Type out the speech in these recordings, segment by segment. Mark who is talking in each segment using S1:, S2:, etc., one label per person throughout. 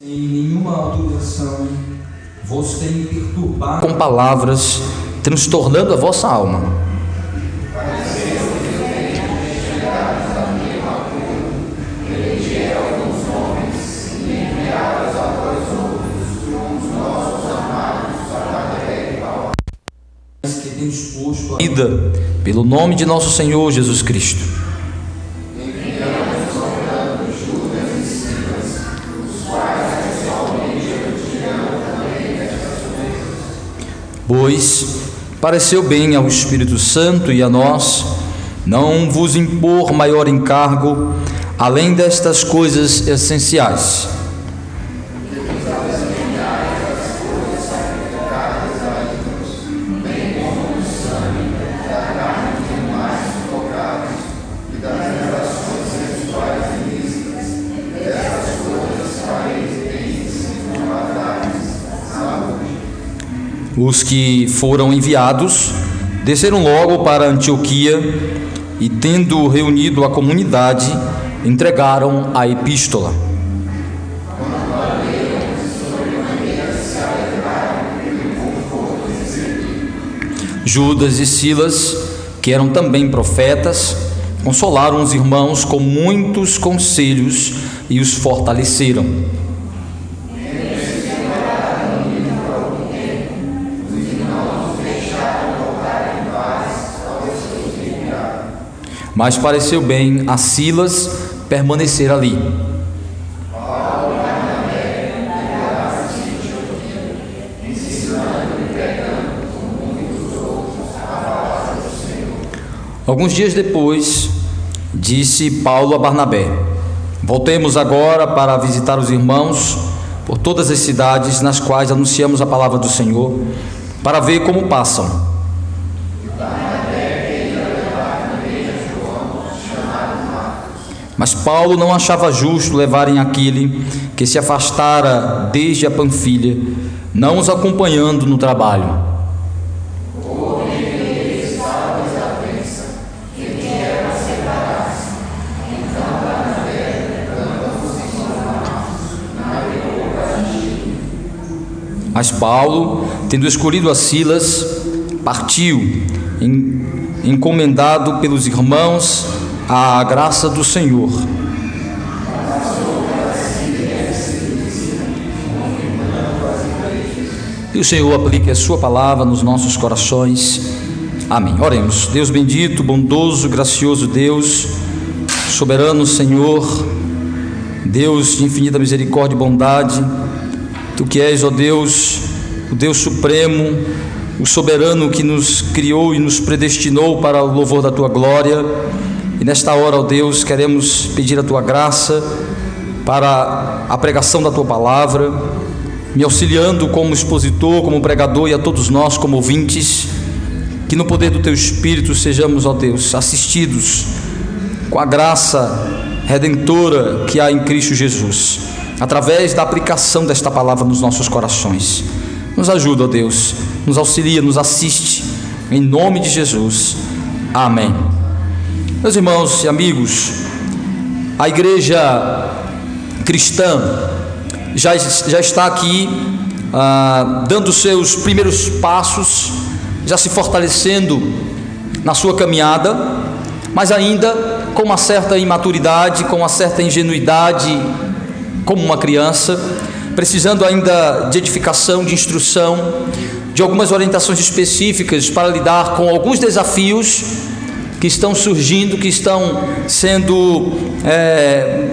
S1: Sem nenhuma autorização, vos tem perturbado
S2: com palavras, transtornando a vossa alma.
S1: que tem exposto a
S2: Vida pelo nome de nosso Senhor Jesus Cristo. Pois pareceu bem ao Espírito Santo e a nós não vos impor maior encargo, além destas coisas essenciais: os que foram enviados desceram logo para Antioquia e, tendo reunido a comunidade, entregaram a epístola. Judas e Silas, que eram também profetas, consolaram os irmãos com muitos conselhos e os fortaleceram. Mas pareceu bem a Silas permanecer ali. Alguns dias depois, disse Paulo a Barnabé: voltemos agora para visitar os irmãos por todas as cidades nas quais anunciamos a palavra do Senhor, para ver como passam. Mas Paulo não achava justo levarem aquele que se afastara desde a Panfilha, não os acompanhando no trabalho. Mas Paulo, tendo escolhido a Silas, partiu, encomendado pelos irmãos à graça do Senhor. E o Senhor aplique a sua palavra nos nossos corações. Amém. Oremos. Deus bendito, bondoso, gracioso Deus, soberano Senhor, Deus de infinita misericórdia e bondade, Tu que és, ó Deus, o Deus supremo, o soberano que nos criou e nos predestinou para o louvor da Tua glória. E nesta hora, ó Deus, queremos pedir a Tua graça para a pregação da Tua palavra, me auxiliando como expositor, como pregador, e a todos nós como ouvintes, que no poder do Teu Espírito sejamos, ó Deus, assistidos com a graça redentora que há em Cristo Jesus, através da aplicação desta palavra nos nossos corações. Nos ajuda, ó Deus, nos auxilia, nos assiste, em nome de Jesus. Amém. Meus irmãos e amigos, a igreja cristã já está aqui dando seus primeiros passos, já se fortalecendo na sua caminhada, mas ainda com uma certa imaturidade, com uma certa ingenuidade, como uma criança, precisando ainda de edificação, de instrução, de algumas orientações específicas para lidar com alguns desafios que estão surgindo, que estão sendo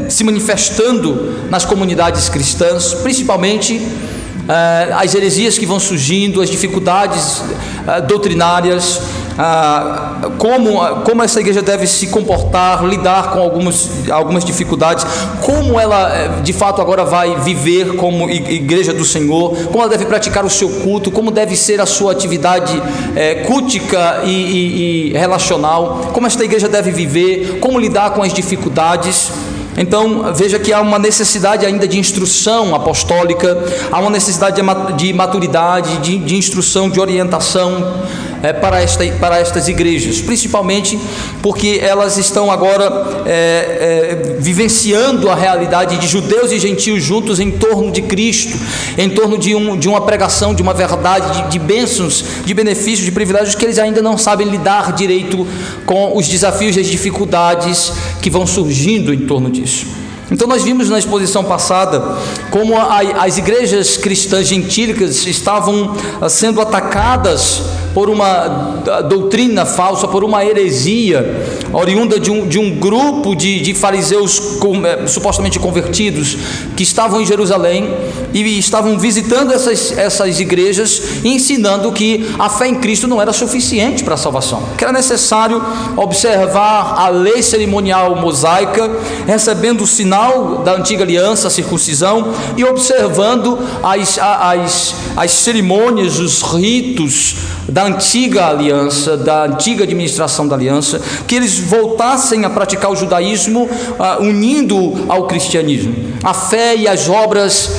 S2: se manifestando nas comunidades cristãs, principalmente as heresias que vão surgindo, as dificuldades doutrinárias, como essa igreja deve se comportar, lidar com algumas dificuldades, como ela de fato agora vai viver como igreja do Senhor, como ela deve praticar o seu culto, como deve ser a sua atividade cultica e relacional, como esta igreja deve viver, como lidar com as dificuldades. Então veja que há uma necessidade ainda de instrução apostólica, há uma necessidade de maturidade, de instrução, de orientação, para estas igrejas, principalmente porque elas estão agora vivenciando a realidade de judeus e gentios juntos em torno de Cristo, em torno de uma pregação, de uma verdade, de bênçãos, de benefícios, de privilégios, que eles ainda não sabem lidar direito com os desafios e as dificuldades que vão surgindo em torno disso. Então nós vimos na exposição passada como as igrejas cristãs gentílicas estavam sendo atacadas por uma doutrina falsa, por uma heresia oriunda de um grupo de fariseus supostamente convertidos, que estavam em Jerusalém e estavam visitando essas igrejas e ensinando que a fé em Cristo não era suficiente para a salvação, que era necessário observar a lei cerimonial mosaica, recebendo o sinal da antiga aliança, a circuncisão, e observando as cerimônias, os ritos da antiga aliança, da antiga administração da aliança, que eles voltassem a praticar o judaísmo, unindo ao cristianismo, a fé e as obras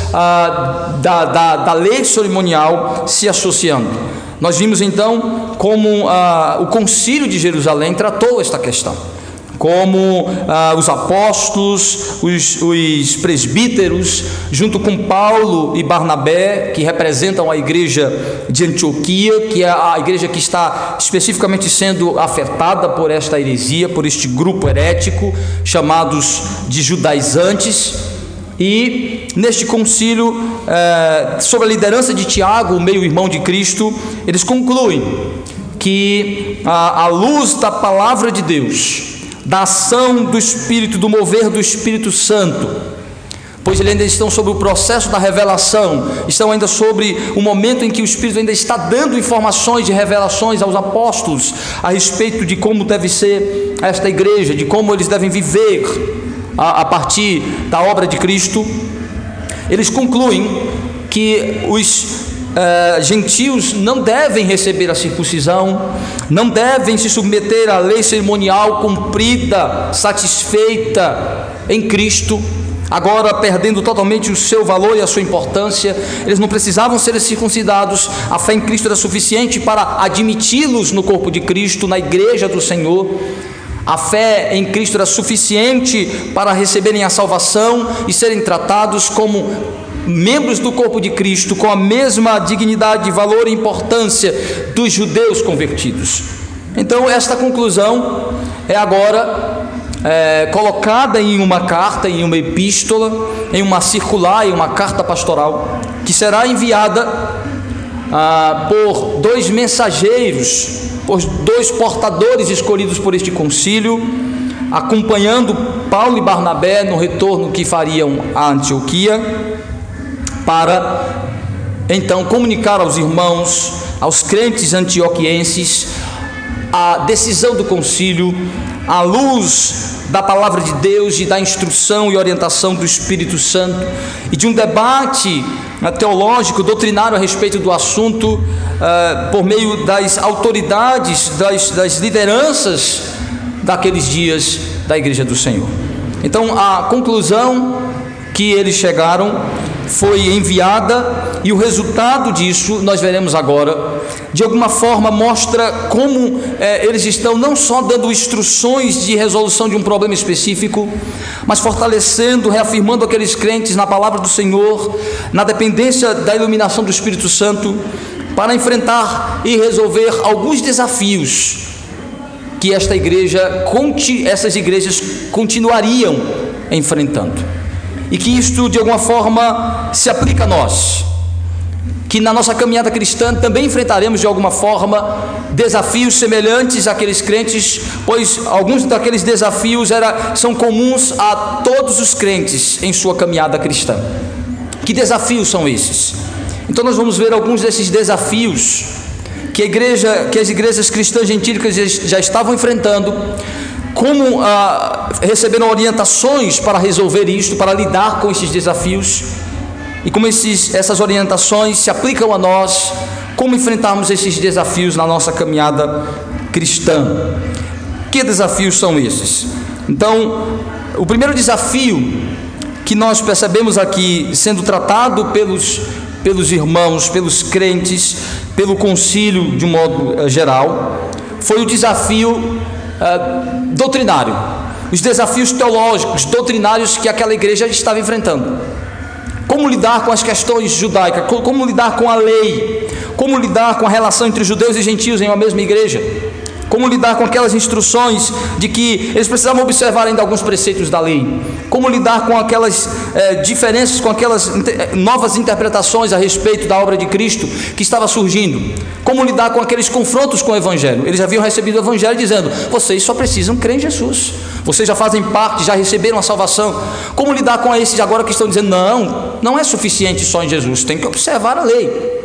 S2: da lei cerimonial se associando. Nós vimos então como o Concílio de Jerusalém tratou esta questão, como os apóstolos, os presbíteros, junto com Paulo e Barnabé, que representam a igreja de Antioquia, que é a igreja que está especificamente sendo afetada por esta heresia, por este grupo herético, chamados de judaizantes. E neste concílio, sob a liderança de Tiago, o meio-irmão de Cristo, eles concluem que à luz da palavra de Deus, da ação do Espírito, do mover do Espírito Santo, pois eles ainda estão sobre o processo da revelação, estão ainda sobre o momento em que o Espírito ainda está dando informações de revelações aos apóstolos a respeito de como deve ser esta igreja, de como eles devem viver a partir da obra de Cristo. Eles concluem que os gentios não devem receber a circuncisão, não devem se submeter à lei cerimonial cumprida, satisfeita em Cristo, agora perdendo totalmente o seu valor e a sua importância. Eles não precisavam ser circuncidados, a fé em Cristo era suficiente para admiti-los no corpo de Cristo, na igreja do Senhor. A fé em Cristo era suficiente para receberem a salvação e serem tratados como membros do corpo de Cristo, com a mesma dignidade, valor e importância dos judeus convertidos. Então esta conclusão é agora colocada em uma carta, em uma epístola, em uma circular, em uma carta pastoral, que será enviada por dois mensageiros, por dois portadores escolhidos por este concílio, acompanhando Paulo e Barnabé no retorno que fariam a Antioquia, para então comunicar aos irmãos, aos crentes antioquienses, a decisão do concílio, à luz da palavra de Deus e da instrução e orientação do Espírito Santo, e de um debate teológico, doutrinário a respeito do assunto, por meio das autoridades, das lideranças daqueles dias da Igreja do Senhor. Então a conclusão que eles chegaram foi enviada, e o resultado disso, nós veremos agora, de alguma forma mostra como eles estão não só dando instruções de resolução de um problema específico, mas fortalecendo, reafirmando aqueles crentes na palavra do Senhor, na dependência da iluminação do Espírito Santo, para enfrentar e resolver alguns desafios que essas igrejas continuariam enfrentando. E que isto de alguma forma se aplica a nós, que na nossa caminhada cristã também enfrentaremos de alguma forma desafios semelhantes àqueles crentes, pois alguns daqueles desafios são comuns a todos os crentes em sua caminhada cristã. Que desafios são esses? Então nós vamos ver alguns desses desafios que as igrejas cristãs gentílicas já estavam enfrentando, como receberam orientações para resolver isto, para lidar com esses desafios, e como essas orientações se aplicam a nós, como enfrentarmos esses desafios na nossa caminhada cristã. Que desafios são esses? Então, o primeiro desafio que nós percebemos aqui sendo tratado pelos irmãos, pelos crentes, pelo concílio de um modo geral, foi o desafio doutrinário, os desafios teológicos, doutrinários que aquela igreja estava enfrentando. Como lidar com as questões judaicas, como lidar com a lei, como lidar com a relação entre judeus e gentios em uma mesma igreja, como lidar com aquelas instruções de que eles precisavam observar ainda alguns preceitos da lei, como lidar com aquelas diferenças, com aquelas novas interpretações a respeito da obra de Cristo que estava surgindo, como lidar com aqueles confrontos com o Evangelho. Eles haviam recebido o Evangelho dizendo: vocês só precisam crer em Jesus, vocês já fazem parte, já receberam a salvação. Como lidar com esses agora que estão dizendo: não é suficiente só em Jesus, tem que observar a lei.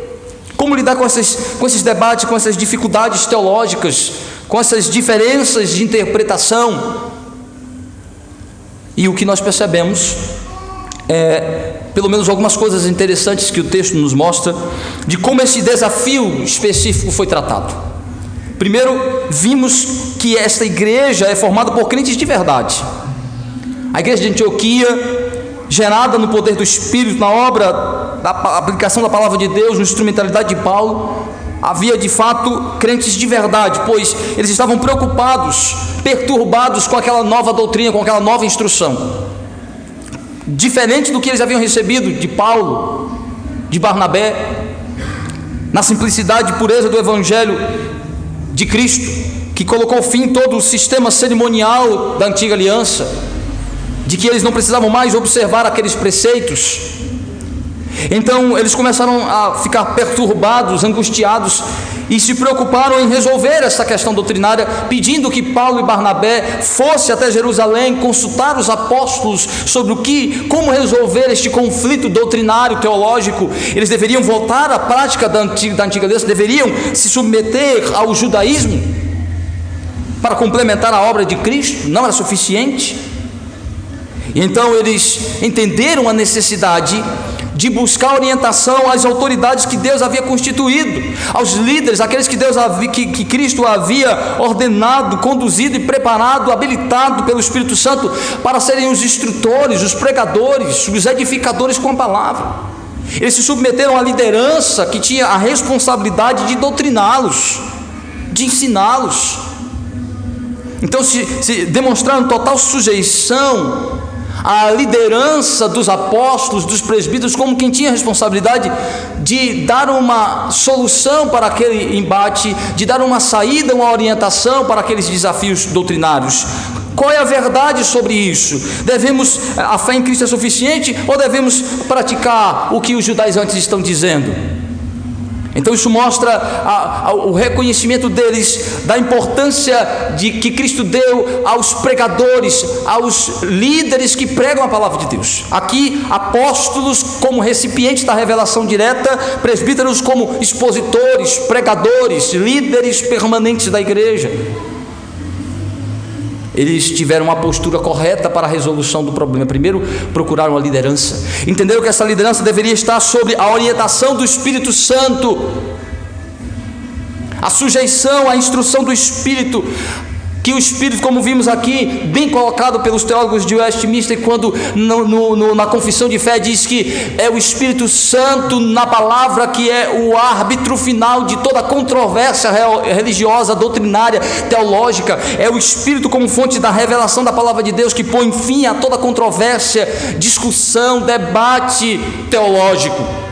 S2: Como lidar com esses debates, com essas dificuldades teológicas, com essas diferenças de interpretação. E o que nós percebemos pelo menos algumas coisas interessantes que o texto nos mostra de como esse desafio específico foi tratado. Primeiro, vimos que esta igreja é formada por crentes de verdade. A igreja de Antioquia, gerada no poder do Espírito, na obra da aplicação da palavra de Deus, na instrumentalidade de Paulo, havia de fato crentes de verdade, pois eles estavam preocupados, perturbados com aquela nova doutrina, com aquela nova instrução, diferente do que eles haviam recebido de Paulo, de Barnabé, na simplicidade e pureza do Evangelho de Cristo, que colocou fim em todo o sistema cerimonial da antiga aliança, de que eles não precisavam mais observar aqueles preceitos. Então eles começaram a ficar perturbados, angustiados, e se preocuparam em resolver essa questão doutrinária, pedindo que Paulo e Barnabé fossem até Jerusalém consultar os apóstolos sobre como resolver este conflito doutrinário, teológico. Eles deveriam voltar à prática da antiga aliança, deveriam se submeter ao judaísmo para complementar a obra de Cristo, não era suficiente. Então eles entenderam a necessidade de buscar orientação às autoridades que Deus havia constituído, aos líderes, aqueles que Cristo havia ordenado, conduzido e preparado, habilitado pelo Espírito Santo para serem os instrutores, os pregadores, os edificadores com a palavra. Eles se submeteram à liderança que tinha a responsabilidade de doutriná-los, de ensiná-los. Então se demonstraram total sujeição a liderança dos apóstolos, dos presbíteros, como quem tinha a responsabilidade de dar uma solução para aquele embate, de dar uma saída, uma orientação para aqueles desafios doutrinários. Qual é a verdade sobre isso? A fé em Cristo é suficiente ou devemos praticar o que os judaizantes estão dizendo? Então isso mostra o reconhecimento deles da importância de que Cristo deu aos pregadores, aos líderes que pregam a palavra de Deus. Aqui, apóstolos como recipientes da revelação direta, presbíteros como expositores, pregadores, líderes permanentes da igreja. Eles tiveram uma postura correta para a resolução do problema. Primeiro, procuraram a liderança, entenderam que essa liderança deveria estar sob a orientação do Espírito Santo, a sujeição à instrução do Espírito, que o Espírito, como vimos aqui, bem colocado pelos teólogos de Westminster, quando na confissão de fé diz que é o Espírito Santo na palavra que é o árbitro final de toda controvérsia religiosa, doutrinária, teológica. É o Espírito como fonte da revelação da palavra de Deus que põe fim a toda controvérsia, discussão, debate teológico.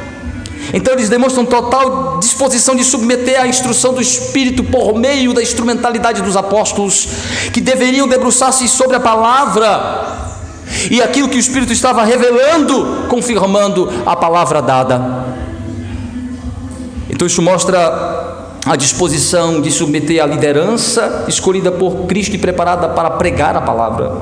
S2: Então eles demonstram total disposição de submeter à instrução do Espírito por meio da instrumentalidade dos apóstolos, que deveriam debruçar-se sobre a palavra e aquilo que o Espírito estava revelando, confirmando a palavra dada. Então isso mostra a disposição de submeter à liderança escolhida por Cristo e preparada para pregar a palavra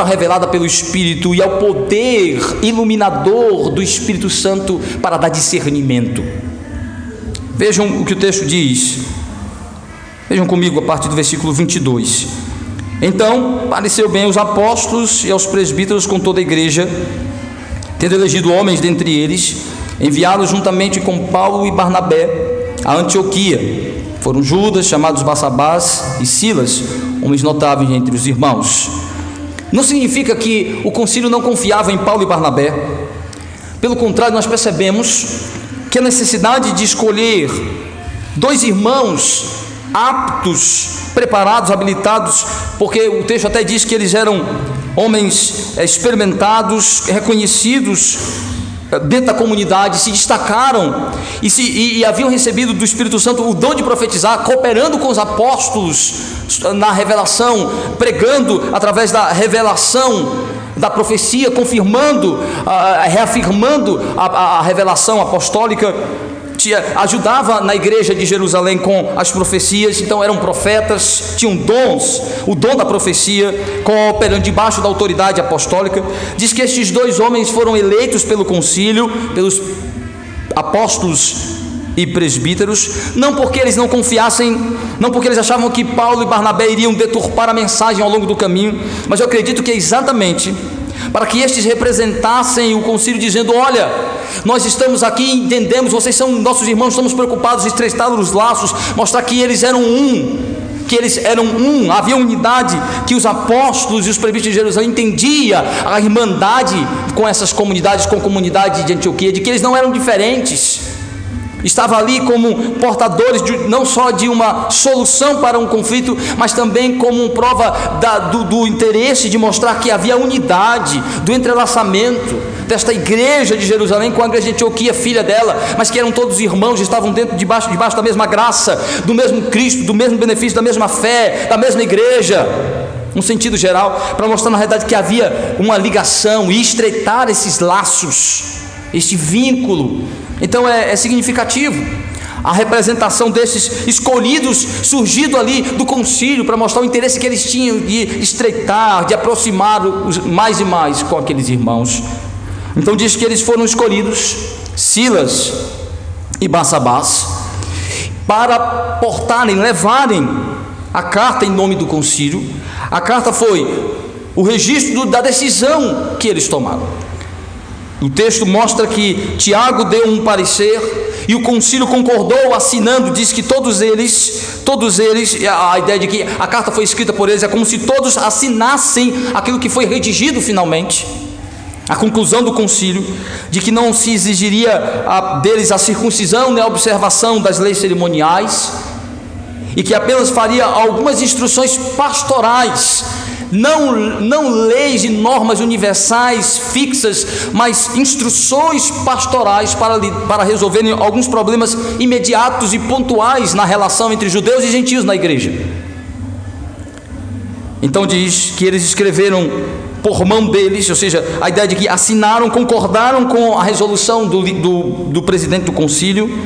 S2: revelada pelo Espírito, e ao poder iluminador do Espírito Santo para dar discernimento. Vejam o que o texto diz. Vejam comigo a partir do versículo 22. Então pareceu bem aos apóstolos e aos presbíteros com toda a igreja, tendo elegido homens dentre eles, enviá-los juntamente com Paulo e Barnabé a Antioquia. Foram Judas, chamados Barsabás, e Silas, homens notáveis entre os irmãos. Não significa que o concílio não confiava em Paulo e Barnabé. Pelo contrário, nós percebemos que a necessidade de escolher 2 irmãos aptos, preparados, habilitados, porque o texto até diz que eles eram homens experimentados, reconhecidos dentro da comunidade, se destacaram e haviam recebido do Espírito Santo o dom de profetizar, cooperando com os apóstolos na revelação, pregando através da revelação da profecia, confirmando, reafirmando a revelação apostólica. Ajudava na igreja de Jerusalém com as profecias. Então eram profetas, tinham dons, o dom da profecia, cooperando debaixo da autoridade apostólica. Diz que estes 2 homens foram eleitos pelo concílio, pelos apóstolos e presbíteros, não porque eles não confiassem, não porque eles achavam que Paulo e Barnabé iriam deturpar a mensagem ao longo do caminho, mas eu acredito que é exatamente para que estes representassem o concílio, dizendo: olha, nós estamos aqui, entendemos, vocês são nossos irmãos, estamos preocupados em estreitar os laços, mostrar que eles eram havia unidade, que os apóstolos e os presbíteros de Jerusalém entendiam a irmandade com essas comunidades, com a comunidade de Antioquia, de que eles não eram diferentes. Estava ali como portadores não só de uma solução para um conflito, mas também como prova do interesse de mostrar que havia unidade, do entrelaçamento desta igreja de Jerusalém com a igreja de Antioquia, filha dela, mas que eram todos irmãos, estavam debaixo da mesma graça, do mesmo Cristo, do mesmo benefício, da mesma fé, da mesma igreja, no sentido geral, para mostrar na realidade que havia uma ligação e estreitar esses laços, este vínculo. Então é significativo a representação desses escolhidos, surgido ali do concílio, para mostrar o interesse que eles tinham de estreitar, de aproximar mais e mais com aqueles irmãos. Então diz que eles foram escolhidos, Silas e Barsabás, para levarem a carta em nome do concílio. A carta foi o registro da decisão que eles tomaram. O texto mostra que Tiago deu um parecer e o concílio concordou assinando. Diz que todos eles, a ideia de que a carta foi escrita por eles é como se todos assinassem aquilo que foi redigido finalmente. A conclusão do concílio, de que não se exigiria deles a circuncisão nem a observação das leis cerimoniais, e que apenas faria algumas instruções pastorais, não leis e normas universais fixas, mas instruções pastorais para resolverem alguns problemas imediatos e pontuais na relação entre judeus e gentios na igreja. Então diz que eles escreveram por mão deles, ou seja, a ideia de que assinaram, concordaram com a resolução do presidente do concílio,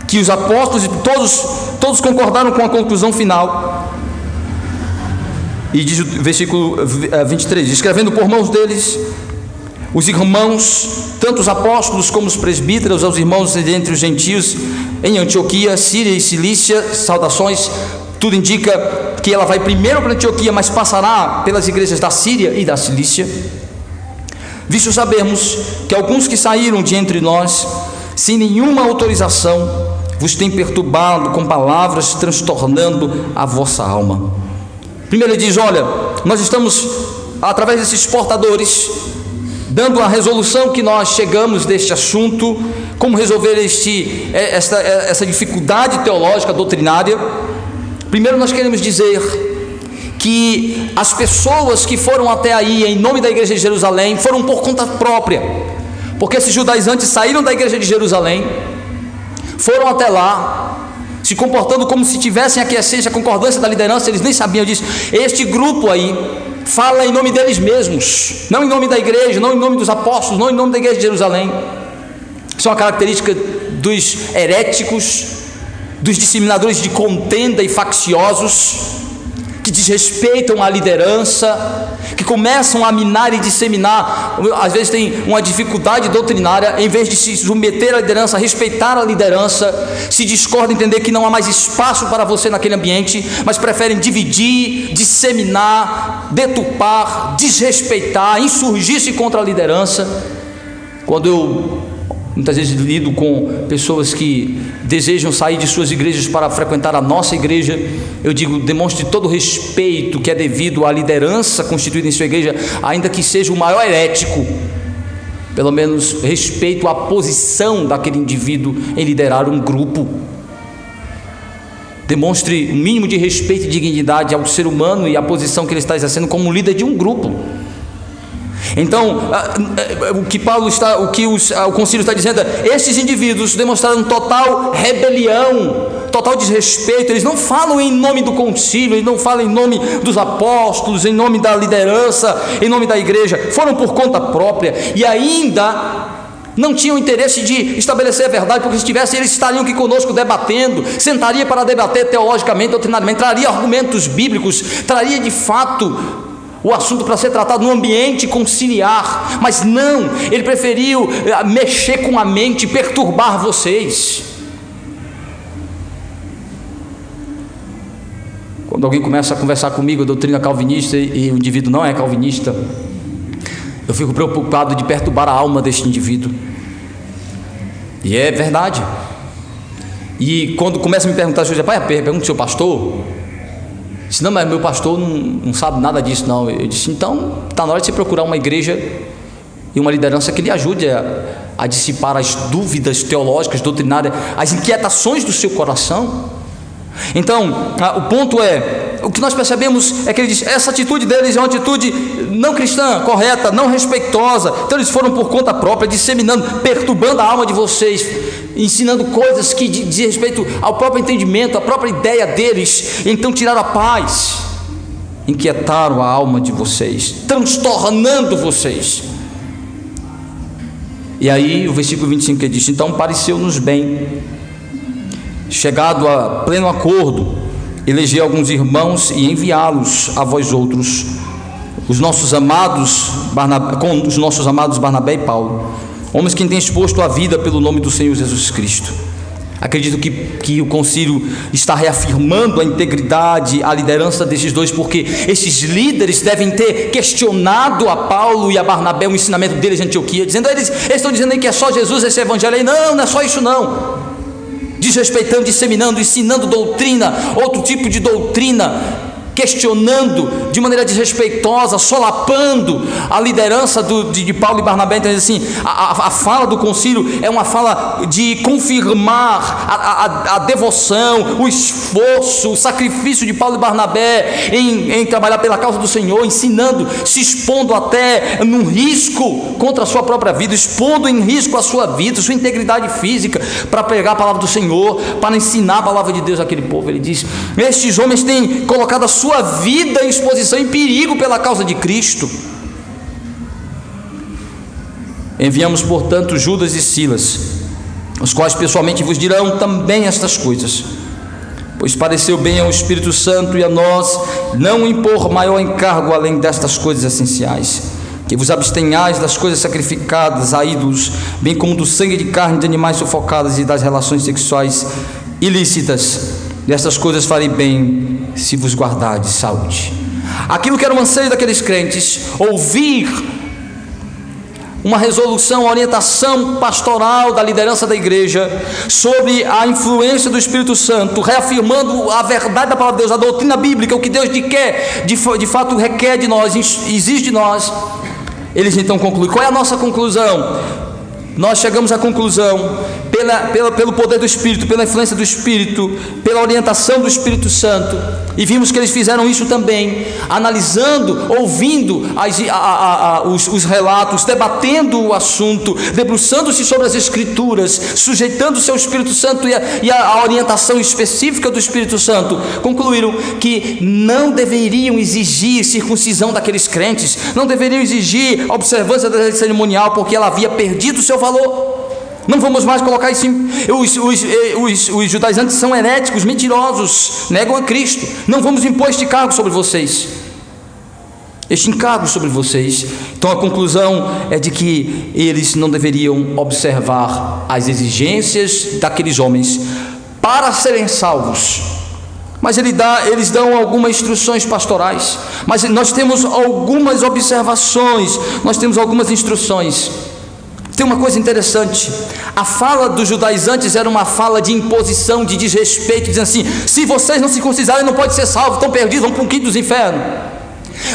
S2: que os apóstolos todos concordaram com a conclusão final. E diz o versículo 23, escrevendo por mãos deles, os irmãos, tanto os apóstolos como os presbíteros, aos irmãos entre os gentios em Antioquia, Síria e Cilícia, saudações. Tudo indica que ela vai primeiro para Antioquia, mas passará pelas igrejas da Síria e da Cilícia. Visto sabemos que alguns que saíram de entre nós, sem nenhuma autorização, vos têm perturbado com palavras, transtornando a vossa alma. Primeiro ele diz: olha, nós estamos, através desses portadores, dando a resolução que nós chegamos deste assunto, como resolver essa dificuldade teológica, doutrinária. Primeiro nós queremos dizer que as pessoas que foram até aí em nome da igreja de Jerusalém foram por conta própria, porque esses judaizantes saíram da igreja de Jerusalém, foram até lá, se comportando como se tivessem a aquiescência, a concordância da liderança. Eles nem sabiam disso. Este grupo aí fala em nome deles mesmos, não em nome da igreja, não em nome dos apóstolos, não em nome da igreja de Jerusalém. Isso é uma característica dos heréticos, dos disseminadores de contenda e facciosos, que desrespeitam a liderança, que começam a minar e disseminar. Às vezes tem uma dificuldade doutrinária, em vez de se submeter à liderança, respeitar a liderança, se discordam, entender que não há mais espaço para você naquele ambiente, mas preferem dividir, disseminar, deturpar, desrespeitar, insurgir-se contra a liderança. Quando eu muitas vezes lido com pessoas que desejam sair de suas igrejas para frequentar a nossa igreja, eu digo: demonstre todo o respeito que é devido à liderança constituída em sua igreja, ainda que seja o maior herético. pelo menos respeito à posição daquele indivíduo em liderar um grupo. Demonstre o mínimo de respeito e dignidade ao ser humano e à posição que ele está exercendo como líder de um grupo. Então, o concílio está dizendo, esses indivíduos demonstraram total rebelião, total desrespeito. Eles não falam em nome do concílio, eles não falam em nome dos apóstolos, em nome da liderança, em nome da igreja, foram por conta própria, e ainda não tinham interesse de estabelecer a verdade, porque se tivessem, eles estariam aqui conosco debatendo, sentaria para debater teologicamente, doutrinariamente, traria argumentos bíblicos, traria de fato o assunto para ser tratado num ambiente conciliar. Mas não, ele preferiu mexer com a mente, perturbar vocês. Quando alguém começa a conversar comigo a doutrina calvinista e o indivíduo não é calvinista, eu fico preocupado de perturbar a alma deste indivíduo. E é verdade. E quando começa a me perguntar, eu digo, pai, pergunta ao seu pastor. Disse, não, mas meu pastor não sabe nada disso, não. Eu disse, então está na hora de você procurar uma igreja e uma liderança que lhe ajude a dissipar as dúvidas teológicas, doutrinárias, as inquietações do seu coração. Então, o ponto é, o que nós percebemos é que ele diz, essa atitude deles é uma atitude não cristã, correta, não respeitosa. Então eles foram por conta própria, disseminando, perturbando a alma de vocês, ensinando coisas que dizem respeito ao próprio entendimento, à própria ideia deles. Então tiraram a paz, inquietaram a alma de vocês, transtornando vocês. E aí o versículo 25 que diz, então pareceu-nos bem, chegado a pleno acordo, eleger alguns irmãos e enviá-los a vós outros, com os nossos amados Barnabé e Paulo, homens que têm exposto a vida pelo nome do Senhor Jesus Cristo. Acredito que o concílio está reafirmando a integridade, a liderança desses dois, porque esses líderes devem ter questionado a Paulo e a Barnabé o ensinamento deles em Antioquia, dizendo, eles estão dizendo aí que é só Jesus esse evangelho aí. Não é só isso não. Desrespeitando, disseminando, ensinando doutrina, outro tipo de doutrina, questionando de maneira desrespeitosa, solapando a liderança de Paulo e Barnabé. Então assim, a fala do concílio é uma fala de confirmar a devoção, o esforço, o sacrifício de Paulo e Barnabé em trabalhar pela causa do Senhor, ensinando, se expondo até num risco contra a sua própria vida, expondo em risco a sua vida, sua integridade física, para pregar a palavra do Senhor, para ensinar a palavra de Deus àquele povo. Ele diz, estes homens têm colocado a sua vida em exposição, em perigo pela causa de Cristo. Enviamos, portanto, Judas e Silas, os quais pessoalmente vos dirão também estas coisas, pois pareceu bem ao Espírito Santo e a nós não impor maior encargo além destas coisas essenciais, que vos abstenhais das coisas sacrificadas a ídolos, bem como do sangue de carne de animais sufocadas e das relações sexuais ilícitas. Destas coisas farei bem se vos guardardes saúde. Aquilo que era o anseio daqueles crentes, ouvir uma resolução, uma orientação pastoral da liderança da igreja sobre a influência do Espírito Santo, reafirmando a verdade da palavra de Deus, a doutrina bíblica, o que Deus quer, de fato requer de nós, exige de nós. Eles então concluem. Qual é a nossa conclusão? Nós chegamos à conclusão, pelo poder do Espírito, pela influência do Espírito, pela orientação do Espírito Santo, e vimos que eles fizeram isso também, analisando, ouvindo os relatos, debatendo o assunto, debruçando-se sobre as Escrituras, sujeitando-se ao Espírito Santo e a orientação específica do Espírito Santo. Concluíram que não deveriam exigir circuncisão daqueles crentes, não deveriam exigir observância da lei cerimonial, porque ela havia perdido o seu valor. Não vamos mais colocar isso os judaizantes são heréticos, mentirosos, negam a Cristo. Não vamos impor este encargo sobre vocês, Então a conclusão é de que eles não deveriam observar as exigências daqueles homens para serem salvos. Mas eles dão algumas instruções pastorais, mas nós temos algumas observações, nós temos algumas instruções. Tem uma coisa interessante, a fala dos judaizantes era uma fala de imposição, de desrespeito, dizendo assim, se vocês não se circuncidarem não pode ser salvo, estão perdidos, vão para um quinto dos infernos.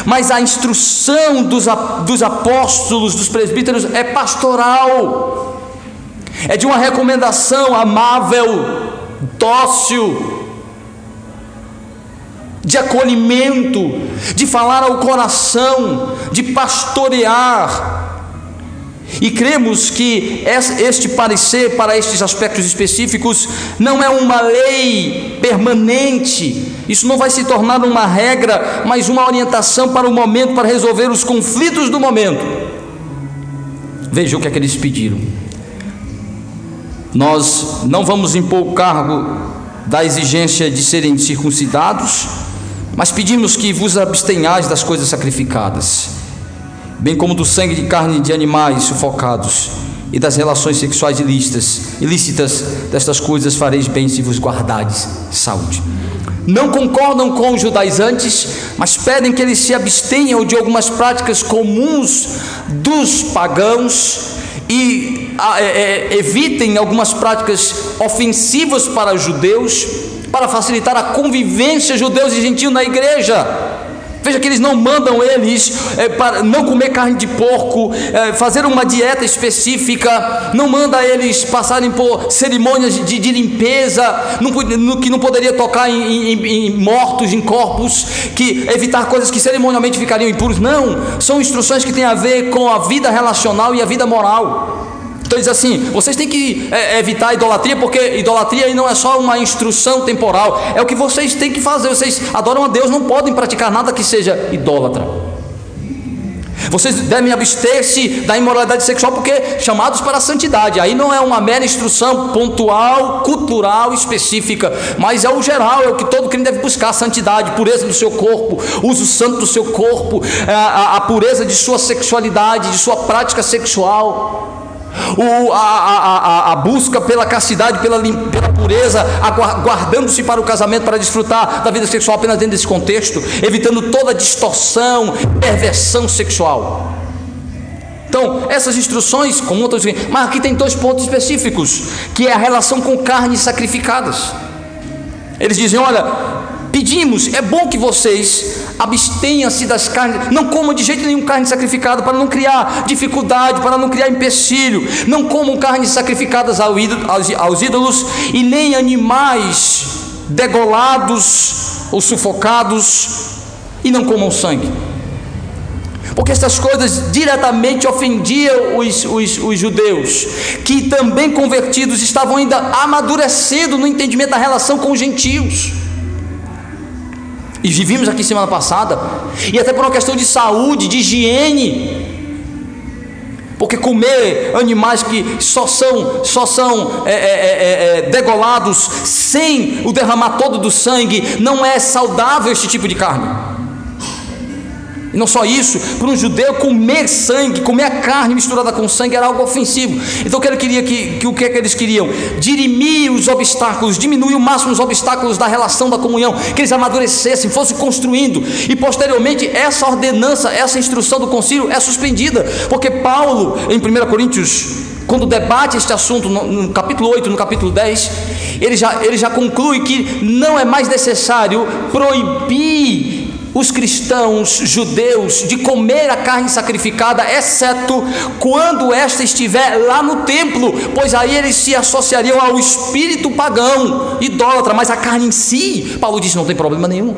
S2: Mas a instrução dos apóstolos, dos presbíteros, é pastoral, é de uma recomendação amável, dócil, de acolhimento, de falar ao coração, de pastorear. E cremos que este parecer para estes aspectos específicos não é uma lei permanente, isso não vai se tornar uma regra, mas uma orientação para o momento, para resolver os conflitos do momento. Veja o que é que eles pediram. Nós não vamos impor o cargo da exigência de serem circuncidados, mas pedimos que vos abstenhais das coisas sacrificadas, bem como do sangue de carne de animais sufocados e das relações sexuais ilícitas, destas coisas fareis bem se vos guardardes saúde. Não concordam com os judaizantes, mas pedem que eles se abstenham de algumas práticas comuns dos pagãos e evitem algumas práticas ofensivas para os judeus, para facilitar a convivência judeus e gentios na igreja. Veja que eles não mandam eles para não comer carne de porco, fazer uma dieta específica, não manda eles passarem por cerimônias de limpeza, que não poderia tocar em mortos, em corpos, que evitar coisas que cerimonialmente ficariam impuros. Não, são instruções que têm a ver com a vida relacional e a vida moral. Então diz assim: vocês têm que evitar a idolatria, porque idolatria aí não é só uma instrução temporal, é o que vocês têm que fazer. Vocês adoram a Deus, não podem praticar nada que seja idólatra. Vocês devem abster-se da imoralidade sexual, porque chamados para a santidade. Aí não é uma mera instrução pontual, cultural, específica, mas é o geral, é o que todo crente deve buscar: a santidade, pureza do seu corpo, uso santo do seu corpo, a pureza de sua sexualidade, de sua prática sexual. A busca pela castidade, pela pureza, guardando-se para o casamento, para desfrutar da vida sexual apenas dentro desse contexto, evitando toda distorção, perversão sexual. Então, essas instruções, como outras, mas aqui tem 2 pontos específicos, que é a relação com carnes sacrificadas. Eles dizem: olha, pedimos, é bom que vocês abstenham-se das carnes, não comam de jeito nenhum carne sacrificada, para não criar dificuldade, para não criar empecilho. Não comam carnes sacrificadas aos ídolos, e nem animais degolados ou sufocados, e não comam sangue, porque essas coisas diretamente ofendiam os judeus, que também convertidos estavam ainda amadurecendo no entendimento da relação com os gentios. E vimos aqui semana passada, e até por uma questão de saúde, de higiene, porque comer animais que só são degolados sem o derramar todo do sangue, não é saudável este tipo de carne. E não só isso, para um judeu comer sangue, comer a carne misturada com sangue era algo ofensivo. Então o que é que eles queriam? Dirimir os obstáculos, diminuir o máximo os obstáculos da relação, da comunhão, que eles amadurecessem, fossem construindo. E posteriormente essa ordenança, essa instrução do concílio é suspendida, porque Paulo, em 1 Coríntios, quando debate este assunto no capítulo 8, no capítulo 10, ele já conclui que não é mais necessário proibir os cristãos judeus de comer a carne sacrificada, exceto quando esta estiver lá no templo, pois aí eles se associariam ao espírito pagão, idólatra. Mas a carne em si, Paulo disse, não tem problema nenhum.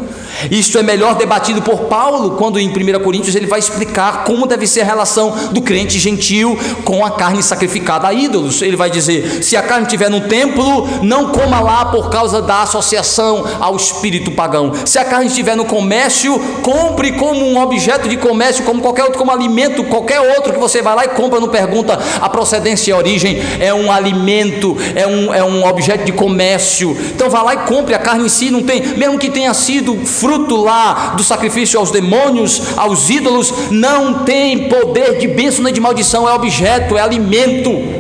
S2: Isto é melhor debatido por Paulo, quando em 1 Coríntios ele vai explicar como deve ser a relação do crente gentil com a carne sacrificada a ídolos. Ele vai dizer: se a carne estiver no templo, não coma lá por causa da associação ao espírito pagão. Se a carne estiver no comércio, compre como um objeto de comércio, como qualquer outro, como alimento, qualquer outro que você vai lá e compra, não pergunta a procedência e a origem, é um alimento, é um objeto de comércio. Então vá lá e compre. A carne em si não tem, mesmo que tenha sido fruto lá do sacrifício aos demônios, aos ídolos, não tem poder de bênção nem de maldição, é objeto, é alimento.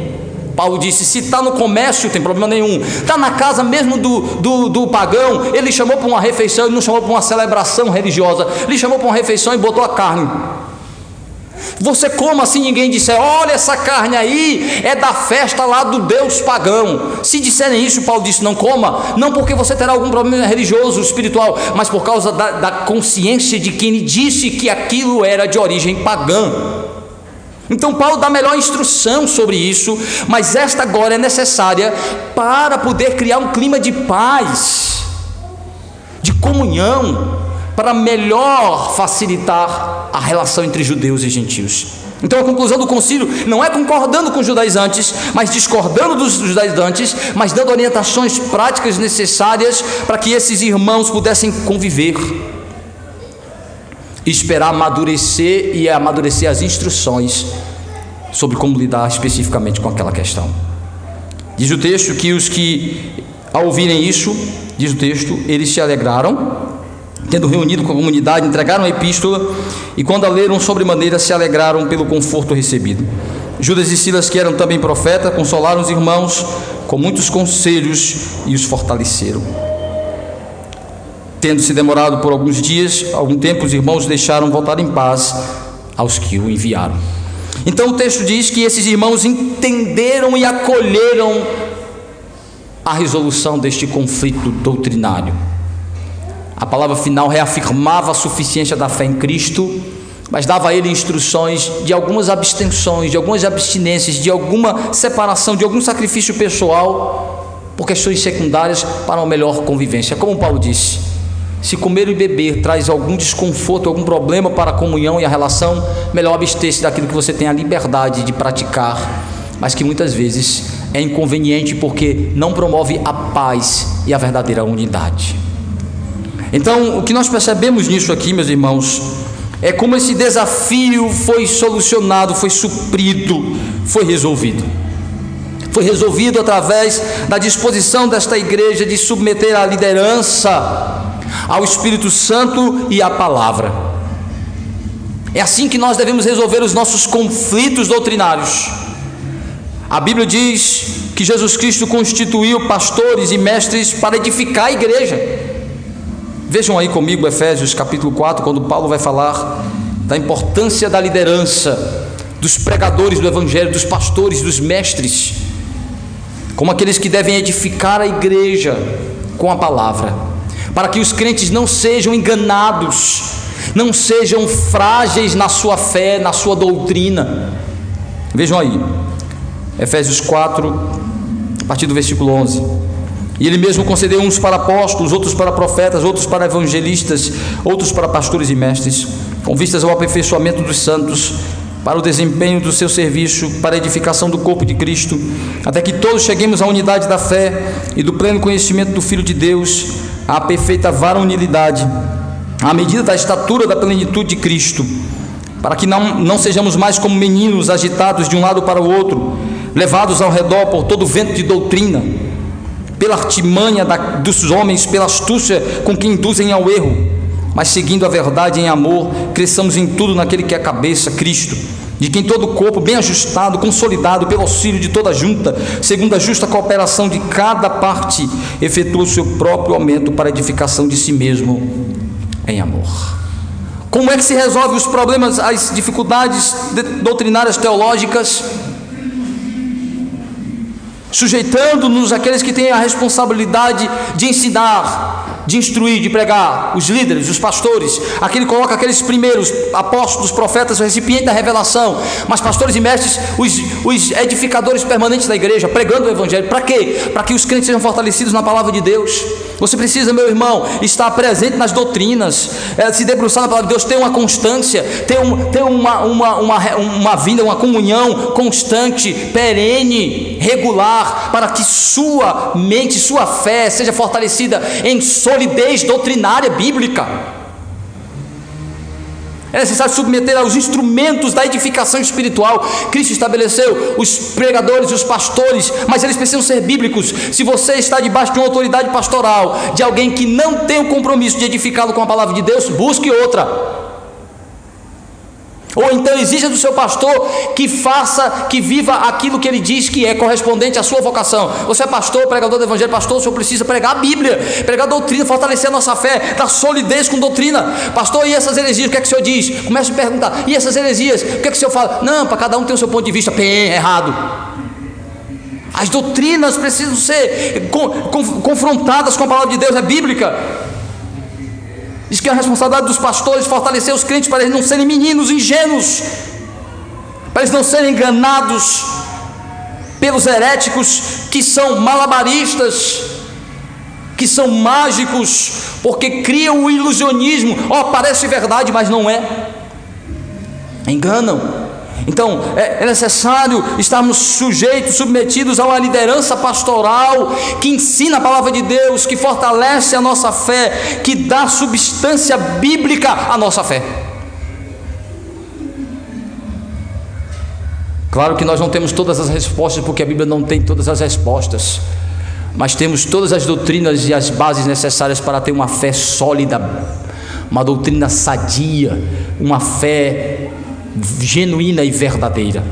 S2: Paulo disse: se está no comércio, não tem problema nenhum. Está na casa mesmo do pagão, ele chamou para uma refeição, ele não chamou para uma celebração religiosa, ele chamou para uma refeição e botou a carne. Você coma assim, ninguém disser: olha, essa carne aí é da festa lá do Deus pagão. Se disserem isso, Paulo disse: não coma, não porque você terá algum problema religioso, espiritual, mas por causa da consciência de quem lhe disse que aquilo era de origem pagã. Então Paulo dá a melhor instrução sobre isso, mas esta agora é necessária para poder criar um clima de paz, de comunhão, para melhor facilitar a relação entre judeus e gentios. Então a conclusão do concílio não é concordando com os judaizantes, mas discordando dos judaizantes, mas dando orientações práticas necessárias para que esses irmãos pudessem conviver, esperar amadurecer e amadurecer as instruções sobre como lidar especificamente com aquela questão. Diz o texto que os que, ao ouvirem isso, diz o texto, eles se alegraram, tendo reunido com a comunidade, entregaram a epístola, e quando a leram sobremaneira, se alegraram pelo conforto recebido. Judas e Silas, que eram também profetas, consolaram os irmãos com muitos conselhos e os fortaleceram. Tendo se demorado por alguns dias, algum tempo, os irmãos deixaram voltar em paz aos que o enviaram. Então o texto diz que esses irmãos entenderam e acolheram a resolução deste conflito doutrinário. A palavra final reafirmava a suficiência da fé em Cristo, mas dava a ele instruções de algumas abstenções, de algumas abstinências, de alguma separação, de algum sacrifício pessoal, por questões secundárias, para uma melhor convivência. Como Paulo disse: se comer e beber traz algum desconforto, algum problema para a comunhão e a relação, melhor abster-se daquilo que você tem a liberdade de praticar, mas que muitas vezes é inconveniente porque não promove a paz e a verdadeira unidade. Então, o que nós percebemos nisso aqui, meus irmãos, é como esse desafio foi solucionado, foi suprido, foi resolvido. Foi resolvido através da disposição desta igreja de submeter a liderança ao Espírito Santo e à palavra. É assim que nós devemos resolver os nossos conflitos doutrinários. A Bíblia diz que Jesus Cristo constituiu pastores e mestres para edificar a igreja. Vejam aí comigo Efésios capítulo 4, quando Paulo vai falar da importância da liderança, dos pregadores do Evangelho, dos pastores, dos mestres, como aqueles que devem edificar a igreja com a palavra, para que os crentes não sejam enganados, não sejam frágeis na sua fé, na sua doutrina. Vejam aí, Efésios 4, a partir do versículo 11. E ele mesmo concedeu uns para apóstolos, outros para profetas, outros para evangelistas, outros para pastores e mestres, com vistas ao aperfeiçoamento dos santos, para o desempenho do seu serviço, para a edificação do corpo de Cristo, até que todos cheguemos à unidade da fé e do pleno conhecimento do Filho de Deus, à perfeita varonilidade, à medida da estatura da plenitude de Cristo, para que não sejamos mais como meninos agitados de um lado para o outro, levados ao redor por todo vento de doutrina, pela artimanha dos homens, pela astúcia com que induzem ao erro, mas seguindo a verdade em amor, cresçamos em tudo naquele que é a cabeça, Cristo, de quem todo o corpo, bem ajustado, consolidado pelo auxílio de toda a junta, segundo a justa cooperação de cada parte, efetua o seu próprio aumento para a edificação de si mesmo em amor. Como é que se resolve os problemas, as dificuldades doutrinárias teológicas? Sujeitando-nos àqueles que têm a responsabilidade de ensinar, de instruir, de pregar, os líderes, os pastores. Aqui ele coloca aqueles primeiros apóstolos, profetas, o recipiente da revelação, mas pastores e mestres, os edificadores permanentes da igreja, pregando o evangelho. Para quê? Para que os crentes sejam fortalecidos na palavra de Deus. Você precisa, meu irmão, estar presente nas doutrinas, se debruçar na palavra de Deus, ter uma constância, ter uma vida, uma comunhão constante, perene, regular, para que sua mente, sua fé seja fortalecida em solidez doutrinária bíblica. É necessário submeter aos instrumentos da edificação espiritual. Cristo estabeleceu os pregadores, os pastores, mas eles precisam ser bíblicos. Se você está debaixo de uma autoridade pastoral, de alguém que não tem o compromisso de edificá-lo com a palavra de Deus, busque outra. Ou então exija do seu pastor que faça, que viva aquilo que ele diz que é correspondente à sua vocação. Você é pastor, pregador do evangelho, pastor, o senhor precisa pregar a Bíblia, pregar a doutrina, fortalecer a nossa fé, dar solidez com doutrina. Pastor, e essas heresias, o que é que o senhor diz? Comece a perguntar, e essas heresias, o que é que o senhor fala? Não, para cada um tem o seu ponto de vista. Errado. As doutrinas precisam ser confrontadas com a palavra de Deus, é bíblica. Diz que é a responsabilidade dos pastores fortalecer os crentes para eles não serem meninos ingênuos, para eles não serem enganados pelos heréticos que são malabaristas, que são mágicos, porque criam o ilusionismo. Parece verdade, mas não é. Enganam. Então é necessário estarmos sujeitos, submetidos a uma liderança pastoral que ensina a palavra de Deus, que fortalece a nossa fé, que dá substância bíblica à nossa fé. Claro que nós não temos todas as respostas, porque a Bíblia não tem todas as respostas, mas temos todas as doutrinas e as bases necessárias para ter uma fé sólida, uma doutrina sadia, uma fé genuína e verdadeira.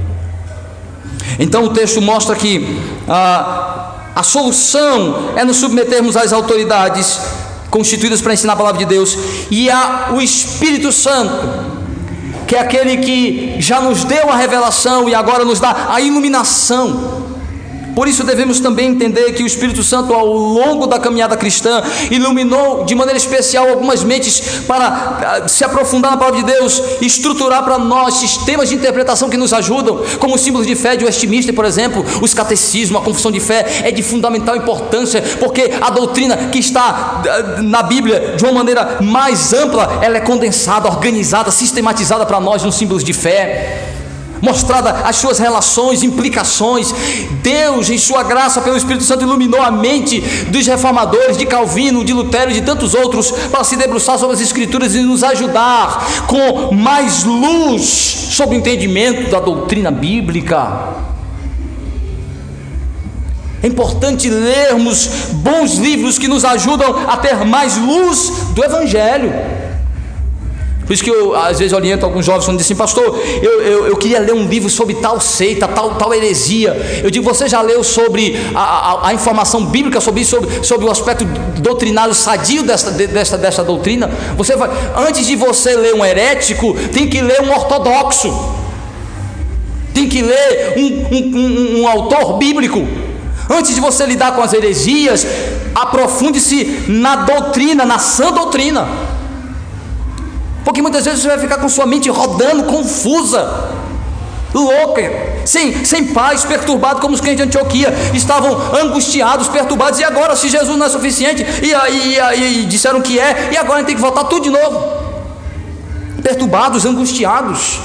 S2: Então o texto mostra que a solução é nos submetermos às autoridades constituídas para ensinar a palavra de Deus e o Espírito Santo, que é aquele que já nos deu a revelação e agora nos dá a iluminação. Por isso devemos também entender que o Espírito Santo, ao longo da caminhada cristã, iluminou de maneira especial algumas mentes para se aprofundar na palavra de Deus, estruturar para nós sistemas de interpretação que nos ajudam, como os símbolos de fé de Westminster, por exemplo, os catecismos, a confissão de fé é de fundamental importância, porque a doutrina que está na Bíblia de uma maneira mais ampla, ela é condensada, organizada, sistematizada para nós nos símbolos de fé, mostrada as suas relações, implicações. Deus, em sua graça, pelo Espírito Santo, iluminou a mente dos reformadores, de Calvino, de Lutero e de tantos outros, para se debruçar sobre as Escrituras e nos ajudar com mais luz sobre o entendimento da doutrina bíblica. É importante lermos bons livros que nos ajudam a ter mais luz do Evangelho. Por isso que eu às vezes oriento alguns jovens quando dizem assim: pastor, eu queria ler um livro sobre tal seita, tal heresia. Eu digo: você já leu sobre a informação bíblica sobre isso, sobre o aspecto doutrinário sadio desta doutrina? Você vai, antes de você ler um herético, tem que ler um ortodoxo, tem que ler um autor bíblico. Antes de você lidar com as heresias, aprofunde-se na doutrina, na sã doutrina. Porque muitas vezes você vai ficar com sua mente rodando, confusa, louca, sem paz, perturbado, como os crentes de Antioquia estavam angustiados, perturbados. E agora, se Jesus não é suficiente, e disseram que é, e agora a gente tem que voltar tudo de novo, perturbados, angustiados.